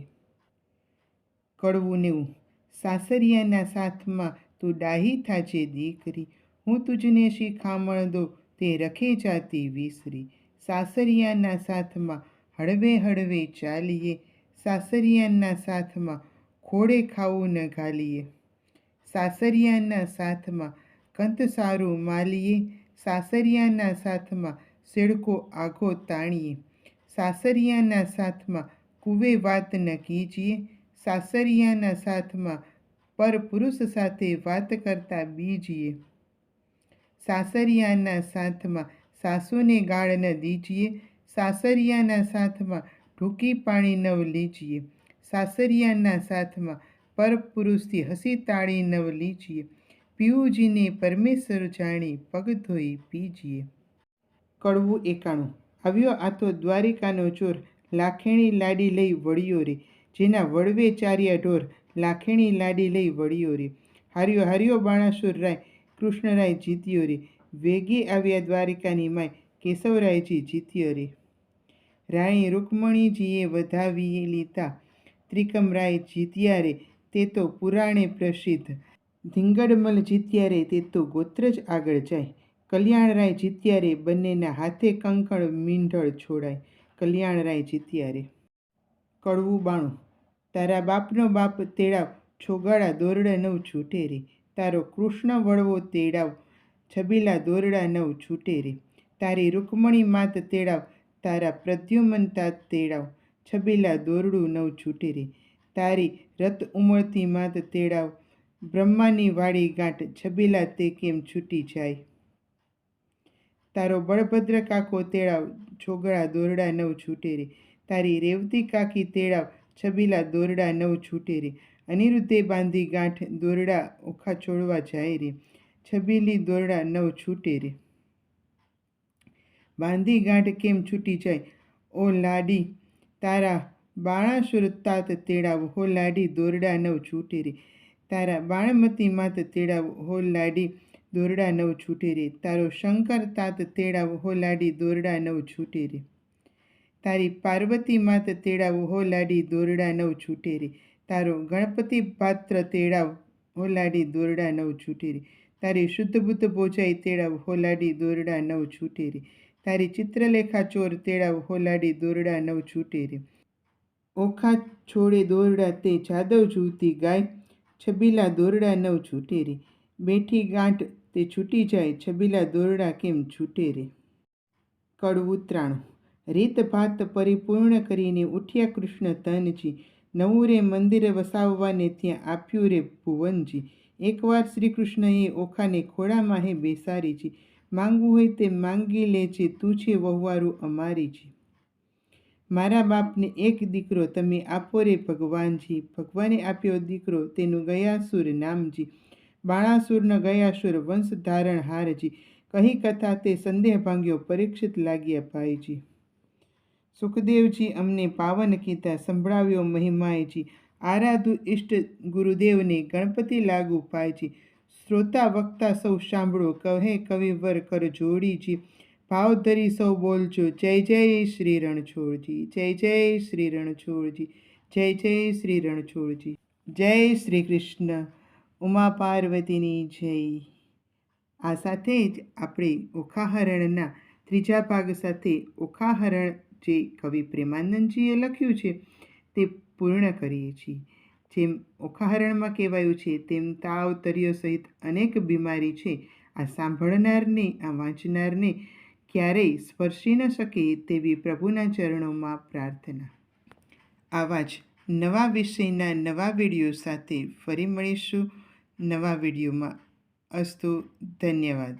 કડવું 90. સાસરિયાના સાથમાં તું ડાહી થાજે દીકરી, હું તુજને શિખામણ દો તે રખે જાતી વિસરી, સાસરિયાના સાથમાં હળવે હળવે ચાલીએ, સાસરિયાના સાથમાં ખોડે ખાવું ન ઘાલીએ, સાસરિયાના સાથમાં કંત સારું માલીએ, સાસરિયાના સાથમાં સેડકો આઘો તાણીએ, સાસરિયાના સાથમાં કુવે વાત ન કીજીએ, સાસરિયાના સાથમાં પર પુરુષ સાથે વાત કરતા બીજીએ, સાસરિયાના સાથમાં સાસુને ગાળ ન દીજીએ, સાસરિયાના સાથમાં ઢૂકી પાણી નવ લીજીએ, સાસરિયાના સાથમાં પર પુરુષથી હસી તાળી નવ લીજીએ, પિયુજીને પરમેશ્વર જાણી પગ ધોઈ પીજીએ. કડવું 91. આવ્યો આ તો દ્વારિકાનો ચોર, લાખેણી લાડી લઈ વળ્યો રે, જેના વડવે ચાર્યા ઢોર, લાખેણી લાડી લઈ વળ્યો રે, હાર્યો હાર્યો બાણાસુર રાય, કૃષ્ણરાય જીત્યો રે, વેગે આવ્યા દ્વારિકાની માય, કેશવરાયજી જીત્યો રે, રાણી રૂકમણીજીએ વધાવી લીધા, ત્રિકમરાય જીત્યા રે તે તો પુરાણે પ્રસિદ્ધ, ધીંગડમલ જીત્યા રે તે તો ગોત્ર જ આગળ જાય, કલ્યાણરાય જીત્યા રે બંનેના હાથે કંકણ મીંઢળ છોડાય, કલ્યાણરાય જીત્યા રે. કડવું 92. તારા બાપનો બાપ તેડાવ, છોગાડા દોરડા નવ છૂટે રે, તારો કૃષ્ણ વળવો તેડાવ, છબીલા દોરડા નવ છૂટે રે, તારી રૂકમણી માત તેડાવ, તારા પ્રદ્યુમન તાત તેડાવ, છબીલા દોરડું નવ છૂટે રે, તારી રત ઉમળતી માત તેડાવ, બ્રહ્માની વાળી ગાંઠ છબીલા તે કેમ છૂટી જાય, તારો બળભદ્ર કાકો તેડાવ, છોગડા દોરડા નવ છૂટે રે, તારી રેવતી કાકી તેડાવ, છબીલા દોરડા નવ છૂટે રે, અનિરુદ્ધે બાંધી ગાંઠ દોરડા ઓખા છોડવા જાય રે, છબીલી દોરડા નવ છૂટે રે, બાંધી ગાંઠ કેમ છૂટી જાય, ઓ લાડી તારા બાણાસુર તાત તેડાવ, હો લાડી દોરડા નવ છૂટે રે, તારા બાણમતી માત તેડાવ, હો લાડી દોરડા નવ છૂટે રે. તારો શંકર તાત તેડા હો લાડી દોરડા નવ છૂટે રે. તારી પાર્વતી માત તેડાવ હો લાડી દોરડા નવ છૂટે રે. તારો ગણપતિ પાત્ર તેડાવ હો લાડી દોરડા નવ છૂટે રે. તારી શુદ્ધ બુદ્ધ બોજાઈ તેડાવ હો લાડી દોરડા નવ છૂટે રે. તારી ચિત્રલેખા ચોર તેડાવ હો લાડી દોરડા નવ છૂટે રે. ઓખા છોડે દોરડા તે જાદવ જુવતી ગાય છબીલા દોરડા નવ છૂટે રે. બેઠી ગાંઠ તે છૂટી જાય છબીલા દોરડા કેમ છૂટે રે. કડવું 93. રીત ભાત પરિપૂર્ણ કરીને ઉઠ્યા કૃષ્ણ તનજી. નવું રે મંદિર વસાવવાને ત્યાં આપ્યું રે ભુવનજી. એકવાર શ્રી કૃષ્ણએ ઓખાને ખોળામાં હે બેસારીજી. માંગવું હોય તે માંગી લેજે તું છે વહુવારું અમારીજી. મારા બાપને એક દીકરો તમે આપો રે ભગવાનજી. ભગવાને આપ્યો દીકરો તેનું ગયાસુર નામજી. બાણાસુરનો ગયાસુર વંશ ધારણ હારજી. કહી કથા તે સંદેહ ભાંગ્યો પરીક્ષિત લાગ્યા ભાઈજી. સુખદેવજી અમને પાવન કીધા સંભળાવ્યો મહિમાયજી. આરાધુ ઇષ્ટ ગુરુદેવને ગણપતિ લાગુ પાયજી. શ્રોતા વક્તા સૌ સાંભળો કહે કવિવર કર જોડીજી. ભાવ ધરી સૌ બોલજો જય જય શ્રી રણછોડજી. જય જય શ્રી રણછોડજી. જય જય શ્રી રણછોડજી. જય શ્રી કૃષ્ણ. ઉમા પાર્વતીની જય. આ સાથે જ આપણે ઓખાહરણના ત્રીજા ભાગ સાથે ઓખાહરણ જે કવિ પ્રેમાનંદજીએ લખ્યું છે તે પૂર્ણ કરીએ છીએ. જેમ ઓખાહરણમાં કહેવાયું છે તેમ તાવ તરિયો સહિત અનેક બીમારી છે આ સાંભળનારને આ વાંચનારને ક્યારેય સ્પર્શી ન શકે તેવી પ્રભુના ચરણોમાં પ્રાર્થના. આવા જ નવા વિષયના નવા વિડીયો સાથે ફરી મળીશું નવા વિડીયોમાં. અસ્તુ. ધન્યવાદ.